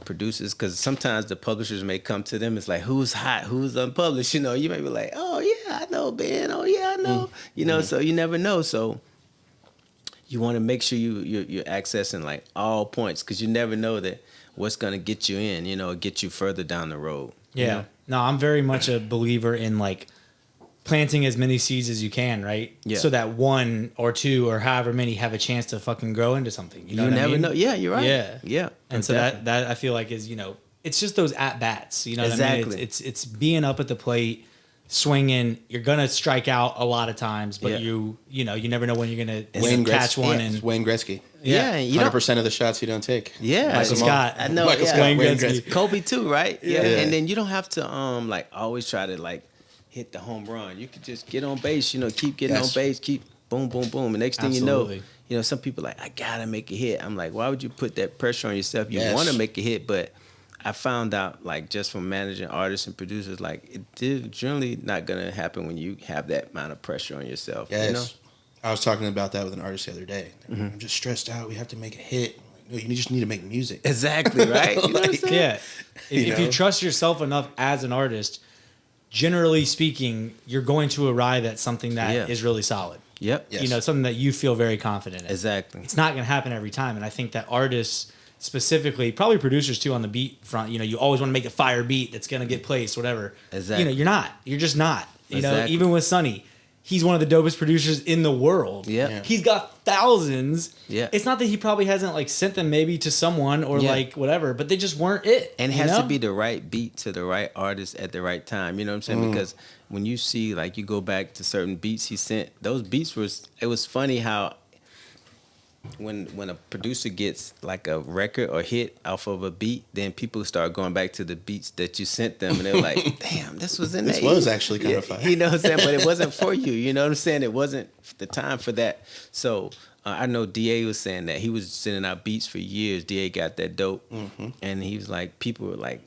producers. Because sometimes the publishers may come to them. It's like, who's hot, who's unpublished. You know, you may be like, oh yeah, I know Ben. Oh yeah, I know. You know, so you never know. So you want to make sure you're accessing like all points, because you never know that what's gonna get you in. You know, get you further down the road. Yeah. You know? No, I'm very much a believer in like planting as many seeds as you can, right? Yeah. So that one or two or however many have a chance to fucking grow into something. You know You what I never mean? know. Yeah, you're right. Yeah. Yeah. And so that I feel like is, it's just those at bats. You know what I mean? Exactly. It's being up at the plate, swinging. You're gonna strike out a lot of times, but Yeah. you never know when you're gonna Wayne catch Gretzky. one. Yeah, and it's Wayne Gretzky. Yeah, you don't. 100% of the shots you don't take. Yeah, Michael Scott. I know. Michael yeah. Scott, Wayne Wayne Gretzky. Gretzky. Kobe too, right? Yeah. Yeah. And then you don't have to like always try to like hit the home run. You could just get on base. You know, keep getting Yes. on base. Keep boom, boom, boom. And next thing Absolutely. you know, some people like, I gotta make a hit. I'm like, why would you put that pressure on yourself? You Yes. want to make a hit, but I found out like just from managing artists and producers, like it generally not gonna happen when you have that amount of pressure on yourself. Yes. You know? I was talking about that with an artist the other day. I'm just stressed out. We have to make a hit. I'm like, no, you just need to make music. Exactly, right? You know what I'm saying? Yeah. If you know? trust yourself enough as an artist, generally speaking, you're going to arrive at something that is Yeah. really solid. Yep. Yes. Something that you feel very confident in. Exactly. It's not going to happen every time. And I think that artists specifically, probably producers too on the beat front, you always want to make a fire beat that's going to get placed, whatever. Exactly. You're not. You're just not. Exactly. Even with Sonny, he's one of the dopest producers in the world. Yep. Yeah. He's got thousands. Yeah. It's not that he probably hasn't like sent them maybe to someone or Yeah. like whatever, but they just weren't it. And it you has know? to be the right beat to the right artist at the right time. You know what I'm saying? Because when you see, like, you go back to certain beats he sent, those beats it was funny how when a producer gets like a record or hit off of a beat, then people start going back to the beats that you sent them, and they're like, damn, this was in there. This was actually kind of fire. You know what I'm saying? But it wasn't for you. You know what I'm saying? It wasn't the time for that. So I know DA was saying that he was sending out beats for years. DA got that dope, and he was like, people were like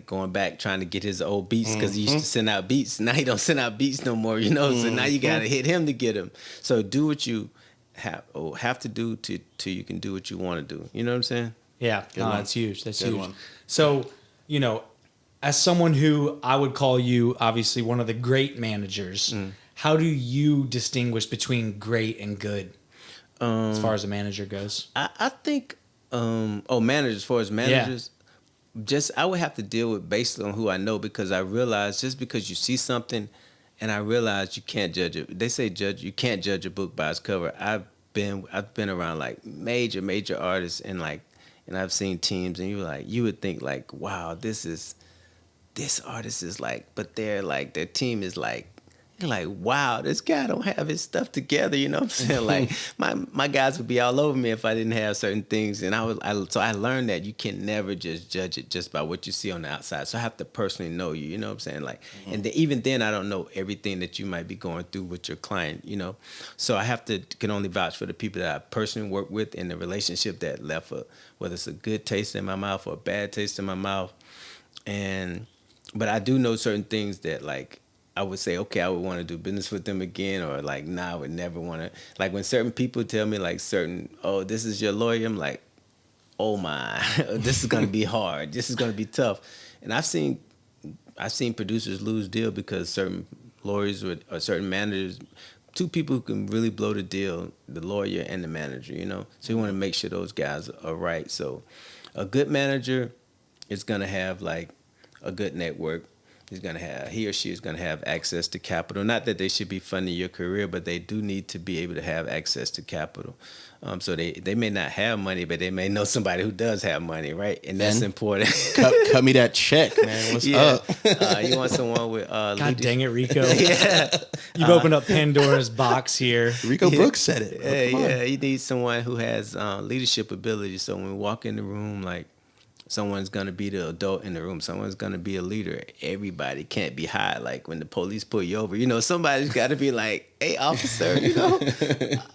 going back trying to get his old beats because he used to send out beats. Now he don't send out beats no more. So now you gotta hit him to get him. So do what you have to do till you can do what you want to do. You know what I'm saying? Yeah, no, one. that's huge. That's Good huge. one. So, as someone who I would call you obviously one of the great managers, how do you distinguish between great and good as far as a manager goes? I think managers, as far as managers, just I would have to deal with based on who I know, because I realize just because you see something and I realize you can't judge it. They say you can't judge a book by its cover. I've been around like major artists and I've seen teams, and you would think like, wow, this artist is like, but they're like, their team is like, you're like, wow, this guy don't have his stuff together. You know what I'm saying? Like my guys would be all over me if I didn't have certain things. And so I learned that you can never just judge it just by what you see on the outside. So I have to personally know you. You know what I'm saying? Like, and even then I don't know everything that you might be going through with your client. So I can only vouch for the people that I personally work with in the relationship that left whether it's a good taste in my mouth or a bad taste in my mouth. But I do know certain things that like, I would say, okay, I would want to do business with them again, or like, nah, I would never want to. Like when certain people tell me like oh, this is your lawyer, I'm like, oh my, this is gonna be hard. This is gonna be tough. And I've seen producers lose deal because certain lawyers or certain managers, two people who can really blow the deal, the lawyer and the manager. So you want to make sure those guys are right. So a good manager is gonna have like a good network. He or she is going to have access to capital. Not that they should be funding your career, but they do need to be able to have access to capital. So they may not have money, but they may know somebody who does have money, right? And that's important. Cut me that check, man. What's up? You want someone with God dang it, Rico. Yeah. You've opened up Pandora's box here. Rico Brooks said it. Come on. You need someone who has leadership ability. So when we walk in the room, like, someone's going to be the adult in the room. Someone's going to be a leader. Everybody can't be high. Like when the police pull you over, somebody's got to be like, hey, officer,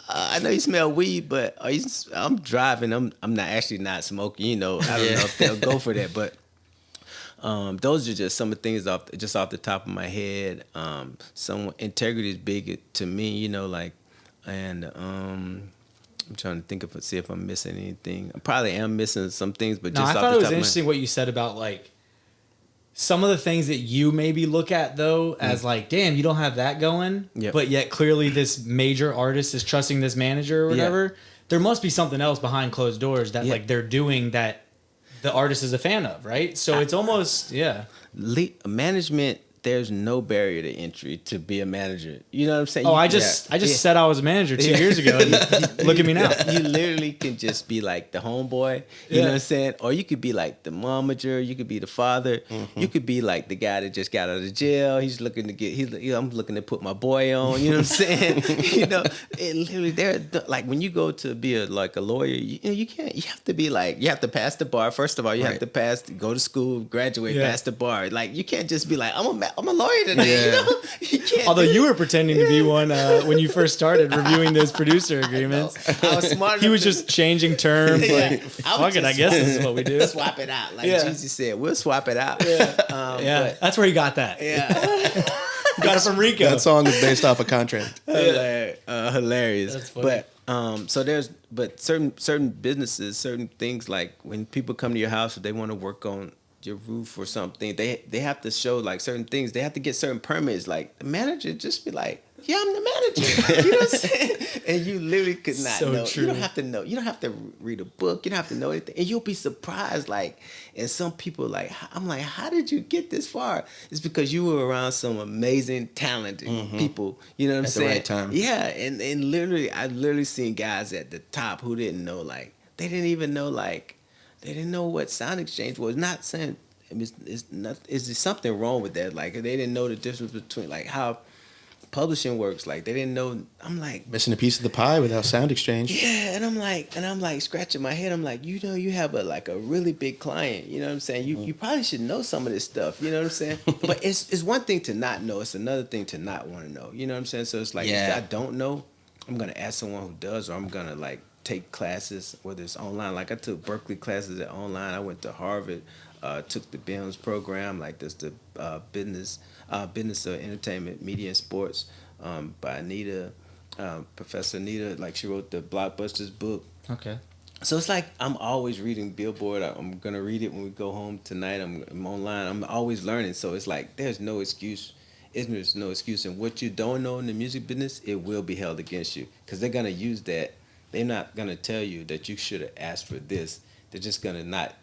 I know you smell weed, but I'm driving. I'm not smoking. I don't know if they'll go for that. But those are just some of the things off the top of my head. Some integrity is big to me, you know, like, and I'm trying to see if I'm missing anything. I probably am missing some things, but No, just I off thought the it was top of my interesting what you said about like some of the things that you maybe look at though as like, damn, you don't have that going, Yep. but yet clearly this major artist is trusting this manager or whatever. There must be something else behind closed doors that like they're doing that the artist is a fan of, right? So it's almost management. There's no barrier to entry to be a manager. You know what I'm saying? Oh, I just said I was a manager 2 years ago. And look at me now. You literally can just be like the homeboy. You know what I'm saying? Or you could be like the momager. You could be the father. You could be like the guy that just got out of jail. He's looking to get. I'm looking to put my boy on. You know what I'm saying? You know, it literally like when you go to be a lawyer. You can't. You have to be like you have to pass the bar. First of all, you have to go to school, graduate, pass the bar. Like you can't just be like I'm a lawyer today. You know, you can't. Although you were pretending to be one when you first started reviewing those producer agreements. I was smart. He was just changing terms. Like, fuck it, I guess this is what we do. Swap it out, like Jeezy said. We'll swap it out. That's where he got that. Yeah, got it from Rico. That song is based off a contract. hilarious. That's funny. But certain businesses, certain things like when people come to your house, if they want to work on your roof or something, they have to show like certain things. They have to get certain permits. Like the manager just be like, yeah, I'm the manager. You know what I'm saying? And you literally could not know. True. You don't have to know. You don't have to read a book. You don't have to know anything. And you'll be surprised. Like, and some people like, I'm like, how did you get this far? It's because you were around some amazing, talented people. You know what I'm saying? At the right time. Yeah. And literally, I've literally seen guys at the top who didn't know, like, they didn't even know, like, they didn't know what Sound Exchange was. Not saying is there something wrong with that? Like they didn't know the difference between like how publishing works. Like they didn't know. I'm like Missing a piece of the pie without Sound Exchange. yeah, and I'm like scratching my head. I'm like, you know, you have a really big client. You know what I'm saying? You probably should know some of this stuff. You know what I'm saying? But it's one thing to not know. It's another thing to not want to know. You know what I'm saying? So it's like if I don't know, I'm gonna ask someone who does, or I'm gonna like take classes, whether it's online. Like I took Berkeley classes at online. I went to Harvard, took the BIMS program, like this the business of entertainment, media, and sports by Anita, Professor Anita. Like she wrote the Blockbusters book. Okay. So it's like I'm always reading Billboard. I'm gonna read it when we go home tonight. I'm online. I'm always learning. So it's like there's no excuse. There's no excuse. And what you don't know in the music business, it will be held against you because they're gonna use that. They're not gonna tell you that you should have asked for this. They're just gonna not.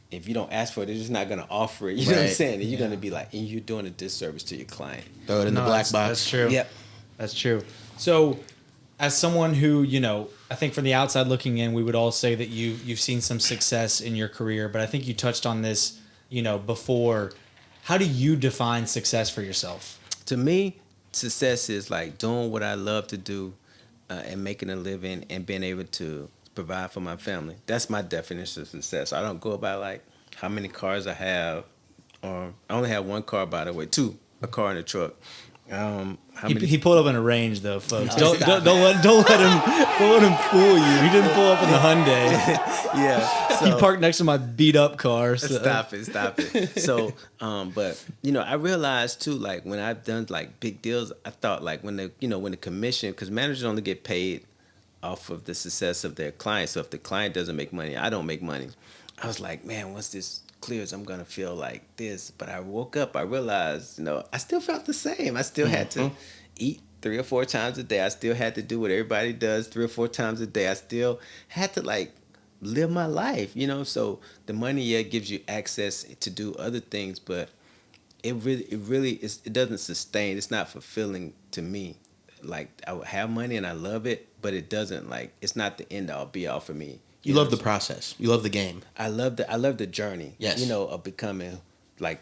If you don't ask for it, they're just not gonna offer it. You know what I'm saying? And you're gonna be like, and you're doing a disservice to your client. Throw it in the black box. That's true. Yep. That's true. So, as someone who, you know, I think from the outside looking in, we would all say that you've seen some success in your career, but I think you touched on this, you know, before. How do you define success for yourself? To me, success is like doing what I love to do and making a living and being able to provide for my family. That's my definition of success. I don't go by like how many cars I have, or I only have one car, by the way, a car and a truck. He pulled up in a Range though, folks. Don't let him fool you. He didn't pull up in the Hyundai. Yeah, so, He parked next to my beat up car. So. Stop it. So, but you know, I realized too, like when I've done like big deals, I thought like when the commission, because managers only get paid off of the success of their client. So if the client doesn't make money, I don't make money. I was like, man, once this clears, I'm gonna feel like this. But I woke up, I realized, you know, I still felt the same. I still had to eat 3 or 4 times a day. I still had to do what everybody does 3 or 4 times a day. I still had to like live my life, you know. So the money gives you access to do other things, but it doesn't sustain. It's not fulfilling to me. Like I would have money and I love it, but it doesn't like it's not the end all be all for me. You love the process. You love the game. I love the journey. Yes. You know, of becoming like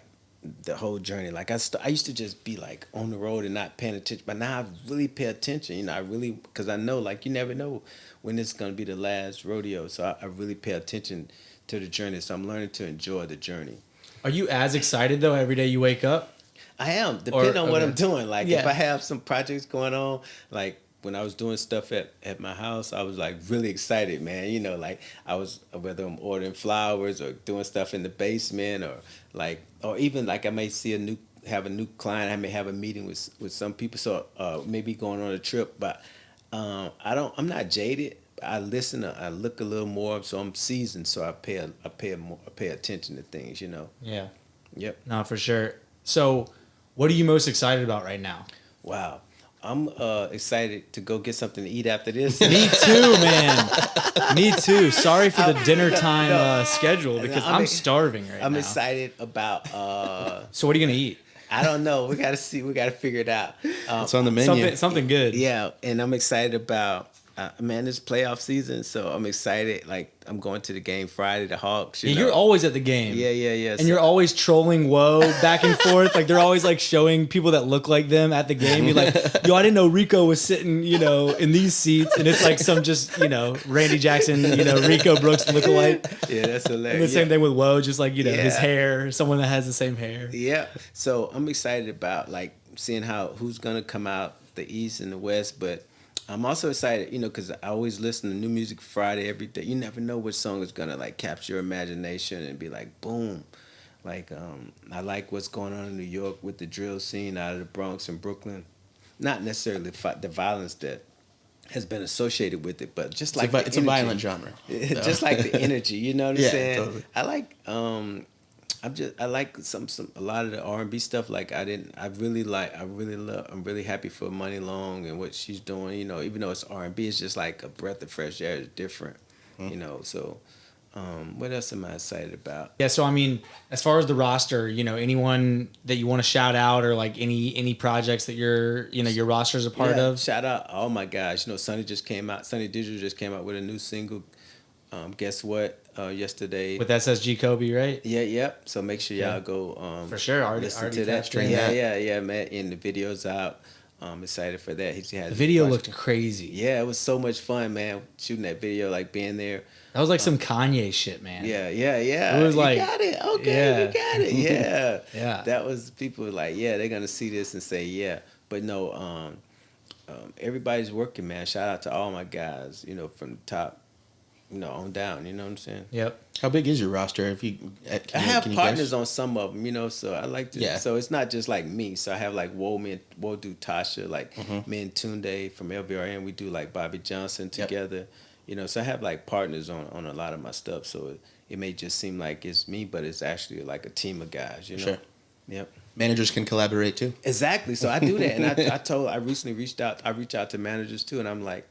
the whole journey. Like I used to just be like on the road and not paying attention, but now I really pay attention. You know, because I know like you never know when it's gonna be the last rodeo. So I really pay attention to the journey. So I'm learning to enjoy the journey. Are you as excited though every day you wake up? I am, depending on what I'm doing. Like Yeah. if I have some projects going on, like when I was doing stuff at my house, I was like really excited, man. You know, like I was, whether I'm ordering flowers or doing stuff in the basement, or even like I may have a new client. I may have a meeting with some people. So maybe going on a trip, but I'm not jaded. I listen. I look a little more, so I'm seasoned. So I pay attention to things. You know. Yeah. Yep. No, for sure. So, what are you most excited about right now? Wow. I'm excited to go get something to eat after this. Me too, man. Me too. Sorry for the dinner time schedule because I'm starving right now. I'm excited about. So what are you gonna eat? I don't know. We gotta see. We gotta figure it out. It's on the menu. Something good. Yeah, and I'm excited about. Man, it's playoff season, so I'm excited. Like I'm going to the game Friday, the Hawks. You're always at the game. Yeah. And you're always trolling Woe back and forth. Like they're always like showing people that look like them at the game. You're like, yo, I didn't know Rico was sitting, in these seats, and it's like some just, Randy Jackson, Rico Brooks lookalike. Yeah, that's hilarious. And the same thing with Woe, just like his hair, someone that has the same hair. Yeah. So I'm excited about like seeing who's gonna come out the East and the West, but I'm also excited, because I always listen to new music Friday every day. You never know which song is gonna like capture your imagination and be like, boom. Like I like what's going on in New York with the drill scene out of the Bronx and Brooklyn. Not necessarily the violence that has been associated with it, but just like it's a violent genre. Just like the energy, you know what I'm saying? Totally. I like I like a lot of the R&B stuff. Like I'm really happy for Money Long and what she's doing. Even though it's R&B, it's just like a breath of fresh air. It's different. So what else am I excited about? Yeah, so I mean, as far as the roster, anyone that you want to shout out or like any projects that your roster's a part of? Shout out all my guys. Sonny Digital just came out with a new single. Guess what? Yesterday with SSG Kobe, right? Yeah. So make sure y'all go for sure. Already to that. Yeah, man. And the video's out. I'm excited for that. The video looked crazy. Yeah, it was so much fun, man. Shooting that video, like being there. That was like some Kanye shit, man. Yeah. It was like, you got it. Okay, you got it. Yeah. Yeah. That was people were like, yeah, they're gonna see this and say, yeah. But no, everybody's working, man. Shout out to all my guys. From the top. On down, you know what I'm saying? Yep. How big is your roster? I have partners on some of them, so I like to. Yeah. So it's not just like me. So I have like Woe do Tasha, like me and Tunde from LBRN. We do like Bobby Johnson together, So I have like partners on a lot of my stuff. So it may just seem like it's me, but it's actually like a team of guys, Sure. Yep. Managers can collaborate too. Exactly. So I do that, and I recently reached out. I reach out to managers too, and I'm like.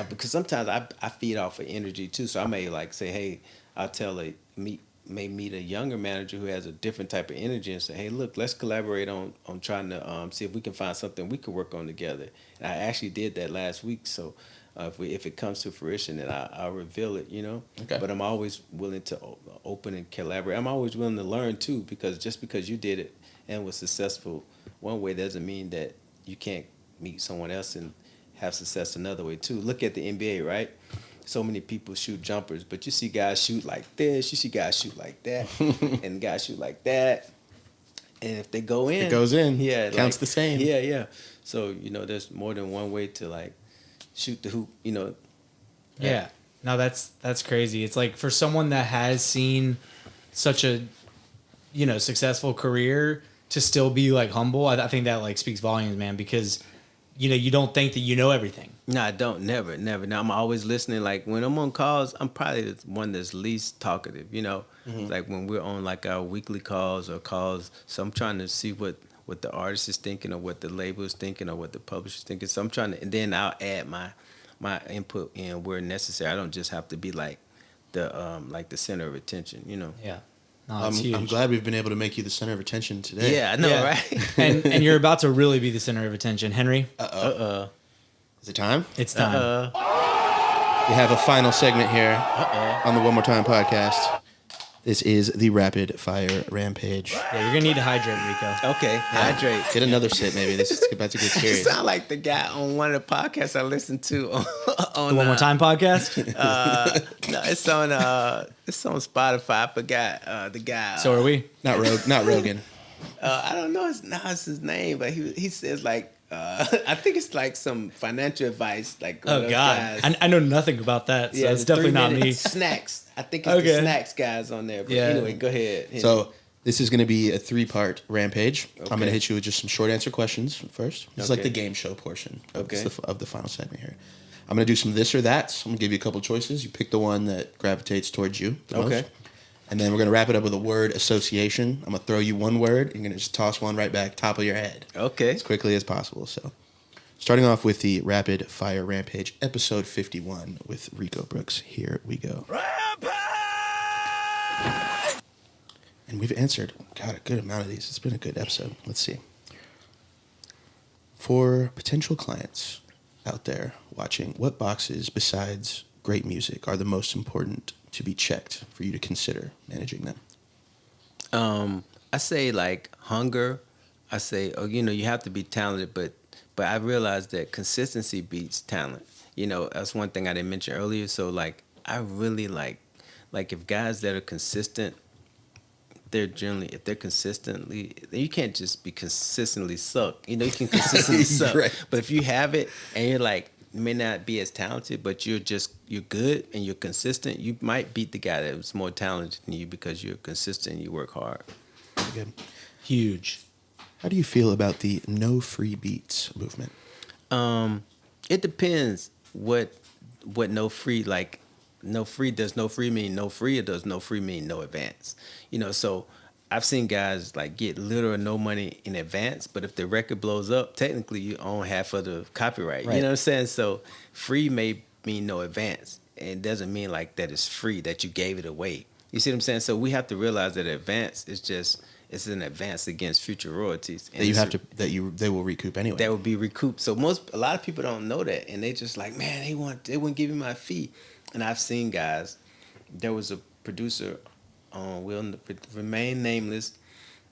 Because sometimes I feed off of energy too, so I may like say, hey, I'll tell meet a younger manager who has a different type of energy and say, hey, look, let's collaborate on trying to see if we can find something we could work on together. And I actually did that last week, so if it comes to fruition, then I'll reveal it, Okay. But I'm always willing to open and collaborate. I'm always willing to learn too, because just because you did it and was successful one way doesn't mean that you can't meet someone else and have success another way too. Look at the NBA, right? So many people shoot jumpers, but you see guys shoot like this, you see guys shoot like that, and guys shoot like that. And if they go in, it goes in. Yeah, counts the same. Yeah. So there's more than one way to like shoot the hoop. Yeah. No, that's crazy. It's like for someone that has seen such a successful career to still be like humble. I think that like speaks volumes, man, because. You don't think that you know everything. No, I don't. Never. Now, I'm always listening. Like, when I'm on calls, I'm probably the one that's least talkative, Like, when we're on, like, our weekly calls or calls. So I'm trying to see what the artist is thinking or what the label is thinking or what the publisher is thinking. So I'm trying to... And then I'll add my input in where necessary. I don't just have to be, like, the center of attention, Yeah. No, I'm glad we've been able to make you the center of attention today. Yeah, I know, right? and you're about to really be the center of attention. Henry? Is it time? It's time. We have a final segment here on the One More Time podcast. This is the Rapid Fire Rampage. Yeah, you're going to need to hydrate, Rico. Okay, hydrate. Get another sip, maybe. This is about to get You serious. sound like the guy on one of the podcasts I listened to on the One More Time podcast? No, it's on Spotify. I forgot the guy. So are we? Not Rogan. I don't know his name, but he says like I think it's like some financial advice. Like Oh God, I know nothing about that, so it's definitely not me. Snacks. I think it's the snacks guys on there. But anyway, go ahead. So this is going to be a 3-part Rampage. Okay. I'm going to hit you with just some short answer questions first. It's like the game show portion of the final segment here. I'm going to do some this or that. I'm going to give you a couple choices. You pick the one that gravitates towards you the most. And then we're going to wrap it up with a word association. I'm going to throw you one word. You're going to just toss one right back top of your head. Okay. As quickly as possible. So, starting off with the Rapid Fire Rampage, episode 51 with Rico Brooks. Here we go. Rampage! And we've answered, God, a good amount of these. It's been a good episode. Let's see. For potential clients out there watching, what boxes besides great music are the most important to be checked for you to consider managing them? I say like hunger. I say, you have to be talented, but I realized that consistency beats talent. That's one thing I didn't mention earlier. So like, I really like if guys that are consistent, if they're consistently, you can't just be consistently suck. You can consistently suck. Right. But if you have it and you're like, you may not be as talented, but you're good and you're consistent, you might beat the guy that was more talented than you because you're consistent and you work hard. Good. Huge. How do you feel about the no free beats movement? It depends what no free, like no free, does no free mean no free, or does no free mean no advance? So I've seen guys like get little or no money in advance, but if the record blows up, technically you own half of the copyright. Right. You know what I'm saying? So free may mean no advance, and it doesn't mean like that it's free, that you gave it away. You see what I'm saying? So we have to realize that advance is it's an advance against future royalties. And they will recoup anyway. That will be recouped. So a lot of people don't know that, and they just like, man, they wouldn't give me my fee. And I've seen guys. There was a producer, will remain nameless,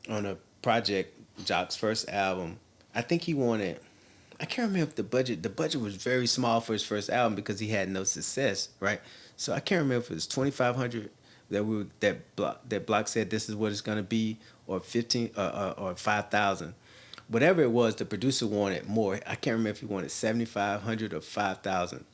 on a project, Joc's first album. I think he wanted, I can't remember if the budget was very small for his first album because he had no success, right? So I can't remember if it was $2,500 that Block said this is what it's gonna be, or 15 or 5,000. Whatever it was, the producer wanted more. I can't remember if he wanted 7,500 or 5,000.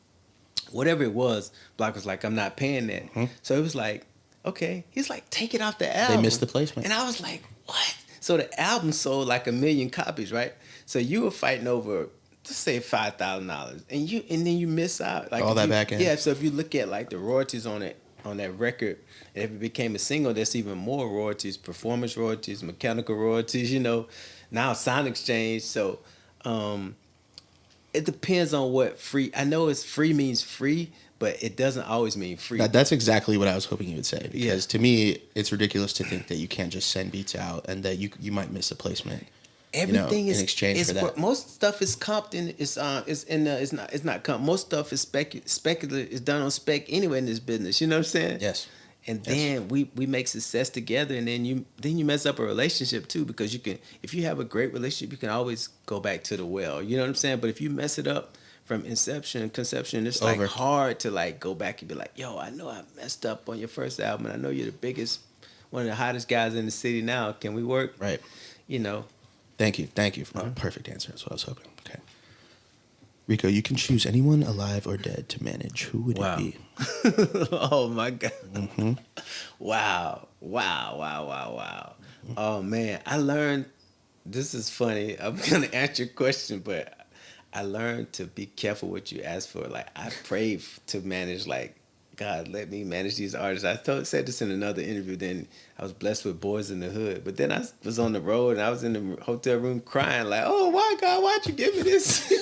Whatever it was, Block was like, I'm not paying that. Mm-hmm. So it was like, okay. He's like, take it off the album. They missed the placement. And I was like, what? So the album sold like 1 million copies, right? So you were fighting over, let's say $5,000, and then you miss out. Like all that back end. Yeah, so if you look at like the royalties on that record, and if it became a single, there's even more royalties, performance royalties, mechanical royalties, now sound exchange. So it depends on what free. I know it's free means free, but it doesn't always mean free. That's exactly what I was hoping you would say. Because to me, it's ridiculous to think that you can't just send beats out and that you might miss a placement. Everything is in exchange for that. Most stuff is comped in. It's not comp. Most stuff is speculative. It's done on spec anyway in this business. You know what I'm saying? Yes. And then we make success together, and then you mess up a relationship too, because if you have a great relationship, you can always go back to the well. You know what I'm saying? But if you mess it up from conception, it's like hard to like go back and be like, yo, I know I messed up on your first album, and I know you're the biggest, one of the hottest guys in the city now. Can we work? Right. Thank you for my perfect answer. That's what I was hoping. Okay. Rico, you can choose anyone alive or dead to manage. Who would it be? Oh my God. Mm-hmm. Wow. Oh man, I learned, this is funny. I'm going to answer your question, but I learned to be careful what you ask for. Like I prayed to manage, like, God, let me manage these artists. I said this in another interview. Then I was blessed with Boys in the Hood. But then I was on the road and I was in the hotel room crying like, oh, why, God, why'd you give me this? so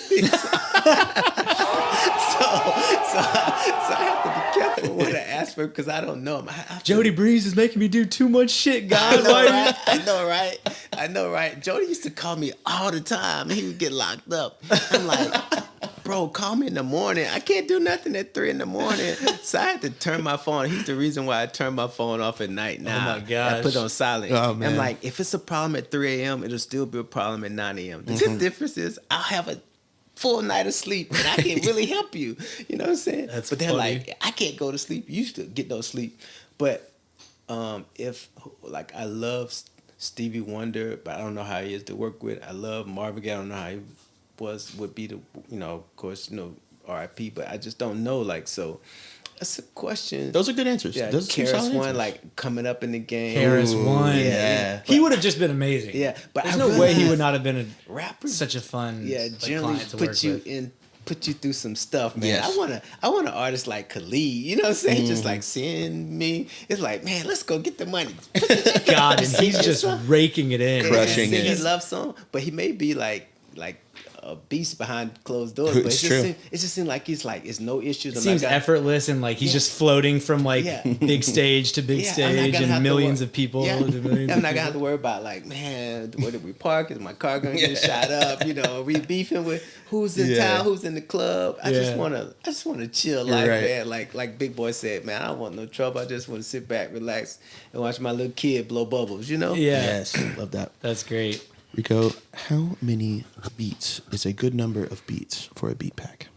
I have to be careful what I ask for because I don't know. Jody Breeze is making me do too much shit, God. I know, right? Jody used to call me all the time. He would get locked up. I'm like, bro, call me in the morning. I can't do nothing at 3 a.m. So I had to turn my phone. He's the reason why I turn my phone off at night now. Oh my gosh. I put it on silent. Oh, man. I'm like, if it's a problem at 3 a.m., it'll still be a problem at 9 a.m. The difference is I'll have a full night of sleep and I can really help you. You know what I'm saying? That's but they're funny. like, I can't go to sleep. You used to get no sleep. But if, like, I love Stevie Wonder, but I don't know how he is to work with. I love Marvin Gaye. I don't know how he would be the, of course, R.I.P. But I just don't know, like, so that's a question. Those are good answers. Yeah, Those KRS One, like coming up in the game. KRS One, yeah. He would have just been amazing. Yeah, but there's I no way realized he would not have been a rapper. such a fun Generally client to work with. Put you through some stuff, man. Yes. I want an artist like Khalid, you know what I'm saying? Just like send me. It's like, man, let's go get the money. God, and he's just raking it in, Crushing sing it. his love song, but he may be like a beast behind closed doors. But It's true. It just seems like it's no issues. It seems effortless and like he's just floating from like big stage to big stage and millions of people. Yeah. To millions I'm of not gonna have people. to worry about like, man, where did we park? Is my car gonna get shot up? Are we beefing with who's in town, who's in the club? I just wanna chill life, man. Like Big Boy said, man, I don't want no trouble. I just want to sit back, relax, and watch my little kid blow bubbles. Yeah. Yes, love that. That's great. Rico, how many beats is a good number of beats for a beat pack?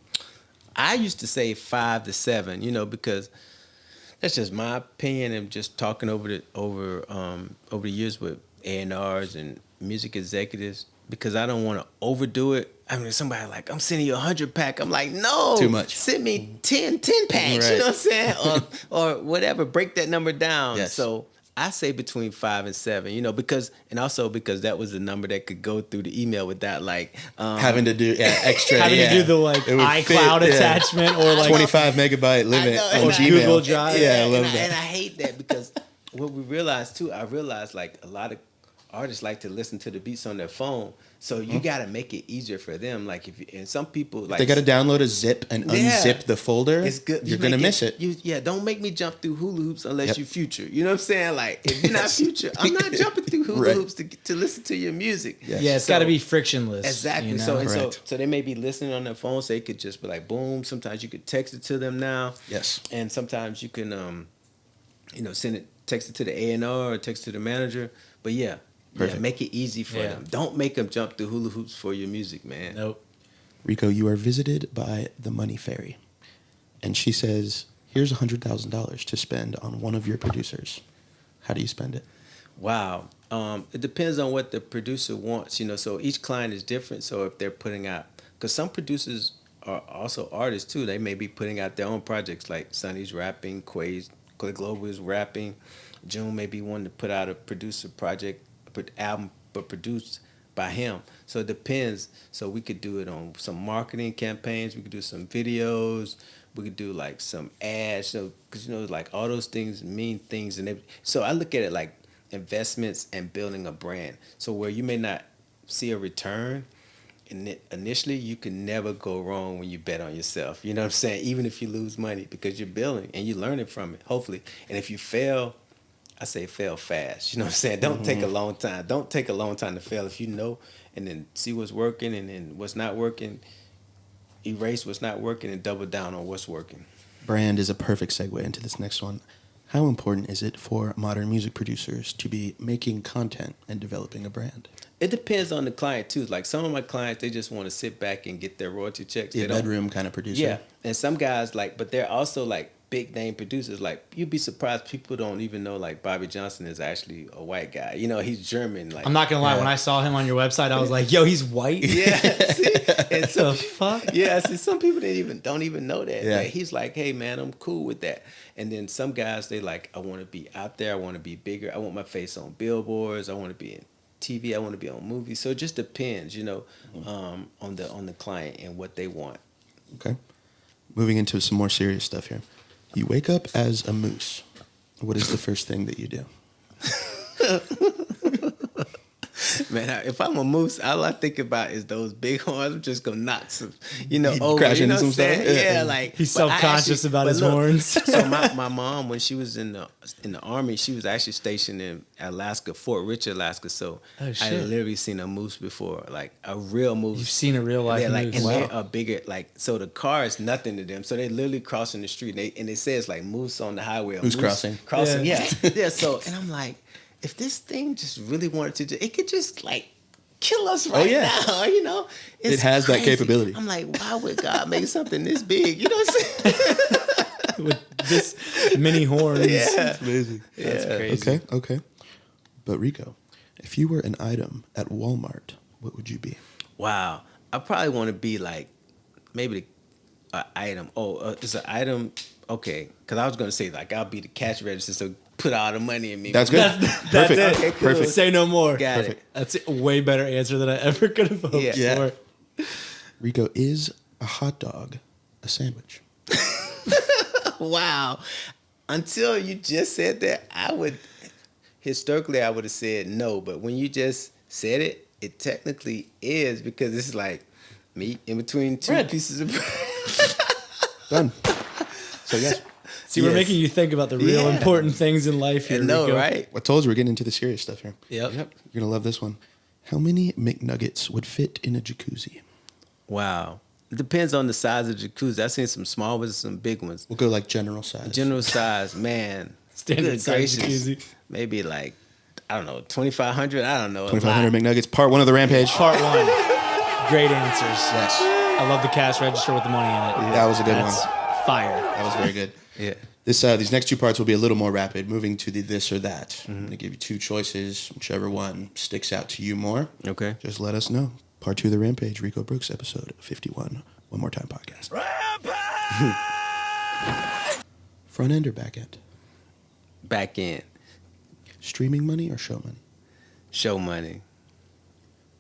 I used to say 5 to 7, because that's just my opinion and just talking over the years with A&Rs and music executives, because I don't want to overdo it. I mean, somebody like, I'm sending you 100 pack. I'm like, no, too much. Send me 10 packs. Right. You know what I'm saying? or whatever. Break that number down. Yes. So I say between 5 and 7, because that was the number that could go through the email without like having to do extra, Having to do the like It would iCloud fit, attachment or like 25 megabyte limit on Gmail. Google Drive. Yeah, I love and that. And I hate that because what we realized too, I realized like a lot of artists like to listen to the beats on their phone. So you got to make it easier for them. Like and some people like They got to download a zip and unzip the folder. It's good. You're gonna miss it. Don't make me jump through hula hoops unless you Future. You know what I'm saying? Like if you're not Future, I'm not jumping through hula hoops to listen to your music. Yes. Yeah, it's got to be frictionless. Exactly. So they may be listening on their phone, so they could just be like, boom. Sometimes you could text it to them now. Yes. And sometimes you can, text it to the A&R or text it to the manager. But make it easy for them. Don't make them jump through hula hoops for your music, man. Nope. Rico, you are visited by the money fairy, and she says, "Here's $100,000 to spend on one of your producers. How do you spend it?" Wow. It depends on what the producer wants, so each client is different. So if they're putting out, because some producers are also artists too, they may be putting out their own projects, like Sonny's rapping, Clay Global is rapping, June may be wanting to put out a producer project, album, but produced by him. So it depends. So we could do it on some marketing campaigns, we could do some videos, we could do like some ads, so because like all those things mean things, and so I look at it like investments and building a brand. So where you may not see a return initially, you can never go wrong when you bet on yourself. You know what I'm saying? Even if you lose money, because you're building and you're learning from it, hopefully. And if you fail, I say fail fast. You know what I'm saying? Don't take a long time. Don't take a long time to fail. If you know, and then see what's working and then what's not working, erase what's not working and double down on what's working. Brand is a perfect segue into this next one. How important is it for modern music producers to be making content and developing a brand? It depends on the client too. Like some of my clients, they just want to sit back and get their royalty checks. Yeah, bedroom kind of producer. Yeah, and some guys but they're also like big name producers. Like you'd be surprised, people don't even know like Bobby Johnson is actually a white guy. He's German. Like I'm not gonna lie, when I saw him on your website, I was like, "Yo, he's white." Yeah, see? And the fuck? Yeah, see, some people don't even know that. Yeah. Like, he's like, "Hey, man, I'm cool with that." And then some guys, they like, "I want to be out there. I want to be bigger. I want my face on billboards. I want to be in TV. I want to be on movies." So it just depends, on the client and what they want. Okay. Moving into some more serious stuff here. You wake up as a moose. What is the first thing that you do? Man, if I'm a moose, all I think about is those big horns. I'm just gonna knock some, over. Crash into what some I'm saying? stuff? Yeah, like He's self-conscious about his horns. So my mom, when she was in the army, she was actually stationed in Alaska, Fort Richard, Alaska. So I literally seen a moose before, like a real moose. You've seen a real life moose. And they are bigger. Like, so the car is nothing to them. So they literally crossing the street. And they say it's like moose on the highway. Who's crossing? Crossing, yeah. So, and I'm like, if this thing just really wanted to, it could just like kill us right now. It's it has crazy. that capability. I'm like, why would God make something this big? You know what I'm saying? With this many horns. Yeah. That's amazing. That's crazy. Okay. But Rico, if you were an item at Walmart, what would you be? Wow. I probably want to be like maybe the item. Oh, it's an item. Okay, because I was gonna say like I'll be the cash register, so put all the money in me. That's good. That's Perfect. it. Okay, cool. Perfect. Say no more. Got it. That's a way better answer than I ever could have hoped Yeah. for. Rico, is a hot dog a sandwich? Wow. Until you just said that, historically I would have said no, but when you just said it, it technically is because it's like meat in between two Bread. pieces of bread. Done. So yes. See, we're Yes. making you think about the real Yeah. important things in life here, No, Rico. right? I told you we're getting into the serious stuff here. Yep. You're gonna love this one. How many McNuggets would fit in a jacuzzi? Wow. It depends on the size of the jacuzzi. I've seen some small ones, some big ones. We'll go like general size. General size, man. Standard Good size gracious. jacuzzi. Maybe like, I don't know, 2,500? I don't know. 2,500 McNuggets. Part 1 of the Rampage. Part 1. Great answers. Yes. I love the cash register with the money in it. That was a good That's one. fire. That was very good. Yeah. These next two parts will be a little more rapid, moving to the this or that. I'm going to give you two choices. Whichever one sticks out to you more, Okay. just let us know. Part 2 of the Rampage, Rico Brooks, episode 51. One More Time podcast. Front end or back end? Back end. Streaming money or show money? Show money.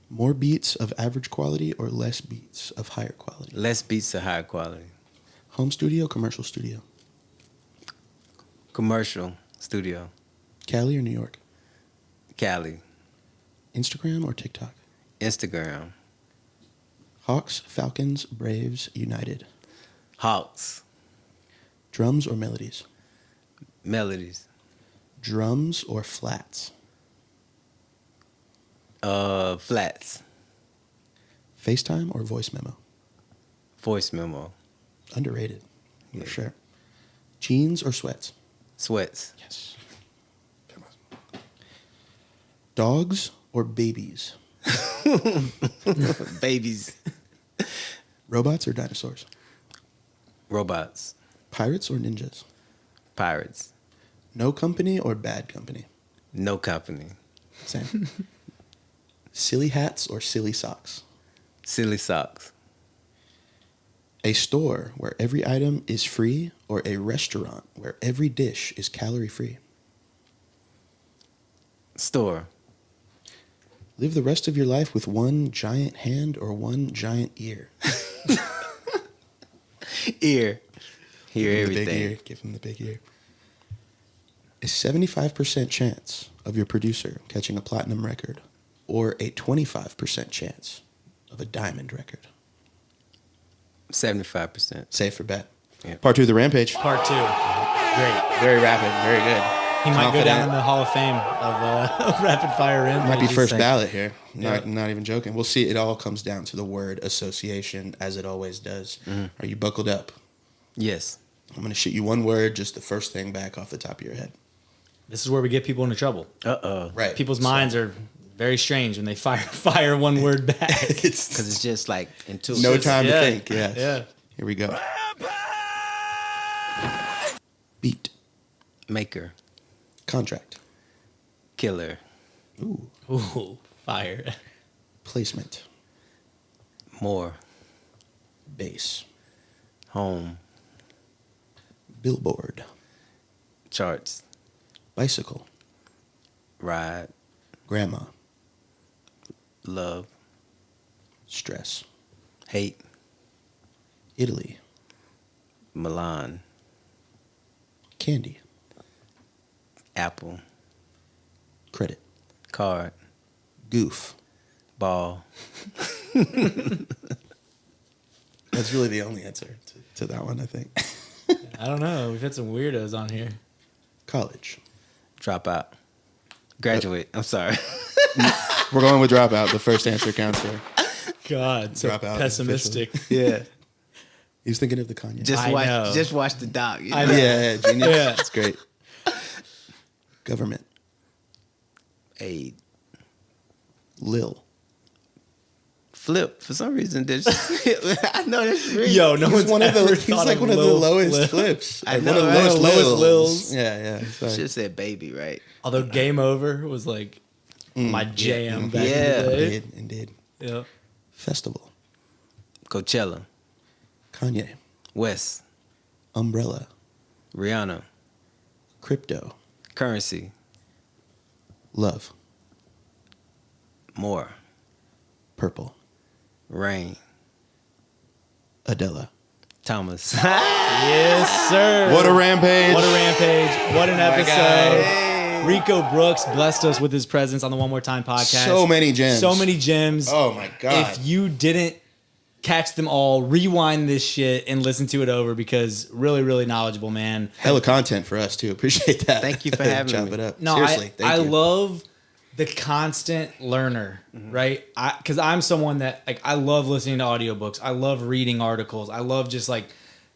More beats of average quality or less beats of higher quality? Less beats to higher quality. Home studio, commercial studio? Commercial studio. Cali or New York? Cali. Instagram or TikTok? Instagram. Hawks, Falcons, Braves, United? Hawks. Drums or melodies? Melodies. Drums or flats? Flats. FaceTime or voice memo? Voice memo. Underrated, Yeah. for sure. Jeans or sweats? Sweats. Yes. Come on. Dogs or babies? Babies. Robots or dinosaurs? Robots. Pirates or ninjas? Pirates. No company or bad company? No company. Same. Silly hats or silly socks? Silly socks. A store where every item is free or a restaurant where every dish is calorie free? Store. Live the rest of your life with one giant hand or one giant ear? Ear. Hear Give him the everything. big ear. Give him the big ear. A 75% chance of your producer catching a platinum record or a 25% chance of a diamond record? 75%. Safe for bet. Yeah. Part 2 of the Rampage. Part 2. Great. Very rapid. Very good. He might go Confident. down in the Hall of Fame of rapid fire Rampage. Might be first like- ballot here. Yeah. Not even joking. We'll see. It all comes down to the word association, as it always does. Are you buckled up? Yes. I'm going to shoot you one word, just the first thing back off the top of your head. This is where we get people into trouble. Uh-oh. Right. People's So- minds are very strange when they fire one word back. It's Because it's just like intuitive. no time Yeah. to think. Yeah. Yeah. Here we go. Beat. Maker. Contract. Killer. Ooh. Ooh, fire. Placement. More. Bass. Home. Billboard. Charts. Bicycle. Ride. Grandma. Love. Stress. Hate. Italy. Milan. Candy. Apple. Credit. Card. Goof. Ball. That's really the only answer to that one, I think. I don't know. We've had some weirdos on here. College. Dropout. Graduate. I'm sorry. We're going with dropout. The first answer counts here. God, so Dropout is pessimistic. Yeah. He was thinking of the Kanye. I know. Just watch the doc. You I know? know. Yeah, genius. Yeah. That's great. Government. Aid. Lil. Flip. For some reason, there's. I know that's really. Yo, no one's One of ever the, he's thought like of one of the Lil lowest Flip. flips. I Like know, one of the right? lowest Lowest Lils. Yeah. Sorry. Should have said baby, right? Although Game Over was like my jam back Yeah. in the day. Indeed. Yeah. Festival. Coachella. Kanye. West. Umbrella. Rihanna. Crypto. Currency. Love. More. Purple. Rain. Adela. Thomas. Yes, sir. What a rampage. What a rampage. What an episode. Hey. Rico Brooks blessed us with his presence on the One More Time podcast. So many gems. So many gems. Oh my God. If you didn't catch them all, rewind this shit and listen to it over because really, really knowledgeable, man. Hella content for us too. Appreciate that. Thank you for having Chop me. it up. No, Seriously, I thank you. love the constant learner, right? Because I'm someone that like I love listening to audiobooks. I love reading articles. I love just like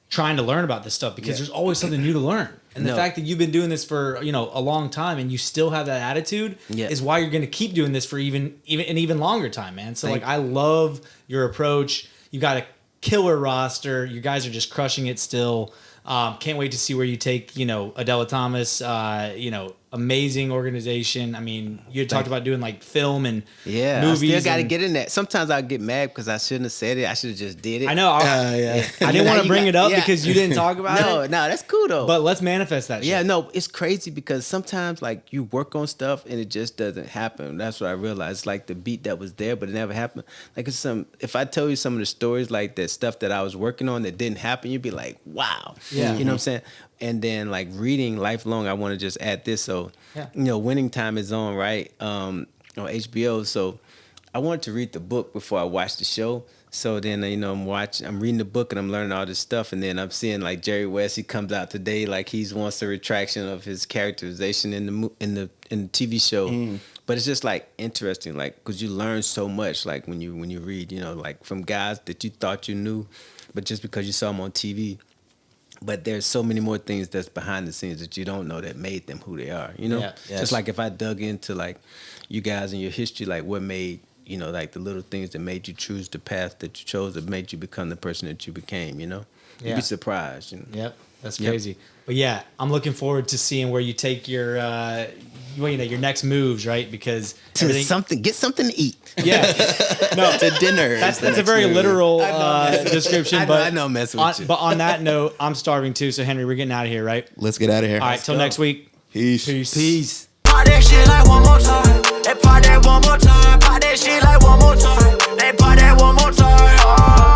trying to learn about this stuff because there's always something new to learn. And the fact that you've been doing this for a long time and you still have that attitude is why you're going to keep doing this for even an even longer time, man. So I love your approach. You got a killer roster. You guys are just crushing it still. Can't wait to see where you take, Adela Thomas, amazing organization. I mean, you had talked about doing like film and movies. I still got to get in that. Sometimes I get mad because I shouldn't have said it. I should have just did it. I know. I didn't want to bring it up because you didn't talk about it. No, that's cool though. But let's manifest that shit. Yeah, no, it's crazy because sometimes like you work on stuff and it just doesn't happen. That's what I realized. It's like the beat that was there, but it never happened. Like if I tell you some of the stories, like that stuff that I was working on that didn't happen, you'd be like, wow. Yeah. You know what I'm saying? And then like reading Lifelong, I want to just add this. So, Winning Time is on, right? On HBO. So I wanted to read the book before I watched the show. So then, I'm reading the book and I'm learning all this stuff. And then I'm seeing like Jerry West, he comes out today, like he wants a retraction of his characterization in the TV show. But it's just like interesting, like, because you learn so much, like when you read, like from guys that you thought you knew, but just because you saw them on TV. But there's so many more things that's behind the scenes that you don't know that made them who they are, Yeah. Yes. Just like if I dug into like you guys and your history, like what made, like the little things that made you choose the path that you chose that made you become the person that you became, You'd be surprised. Yep. That's crazy. But yeah, I'm looking forward to seeing where you take your your next moves, right? Because Get something to eat. Yeah. No, To dinner. that's a very literal description. I know, messing with you. But on that note, I'm starving too. So Henry, we're getting out of here, right? Let's get out of here. All right, till next week. Peace. Peace. Pop that shit like one more time. They pop that one more time. Pop that shit like one more time. They pop that one more time. Oh.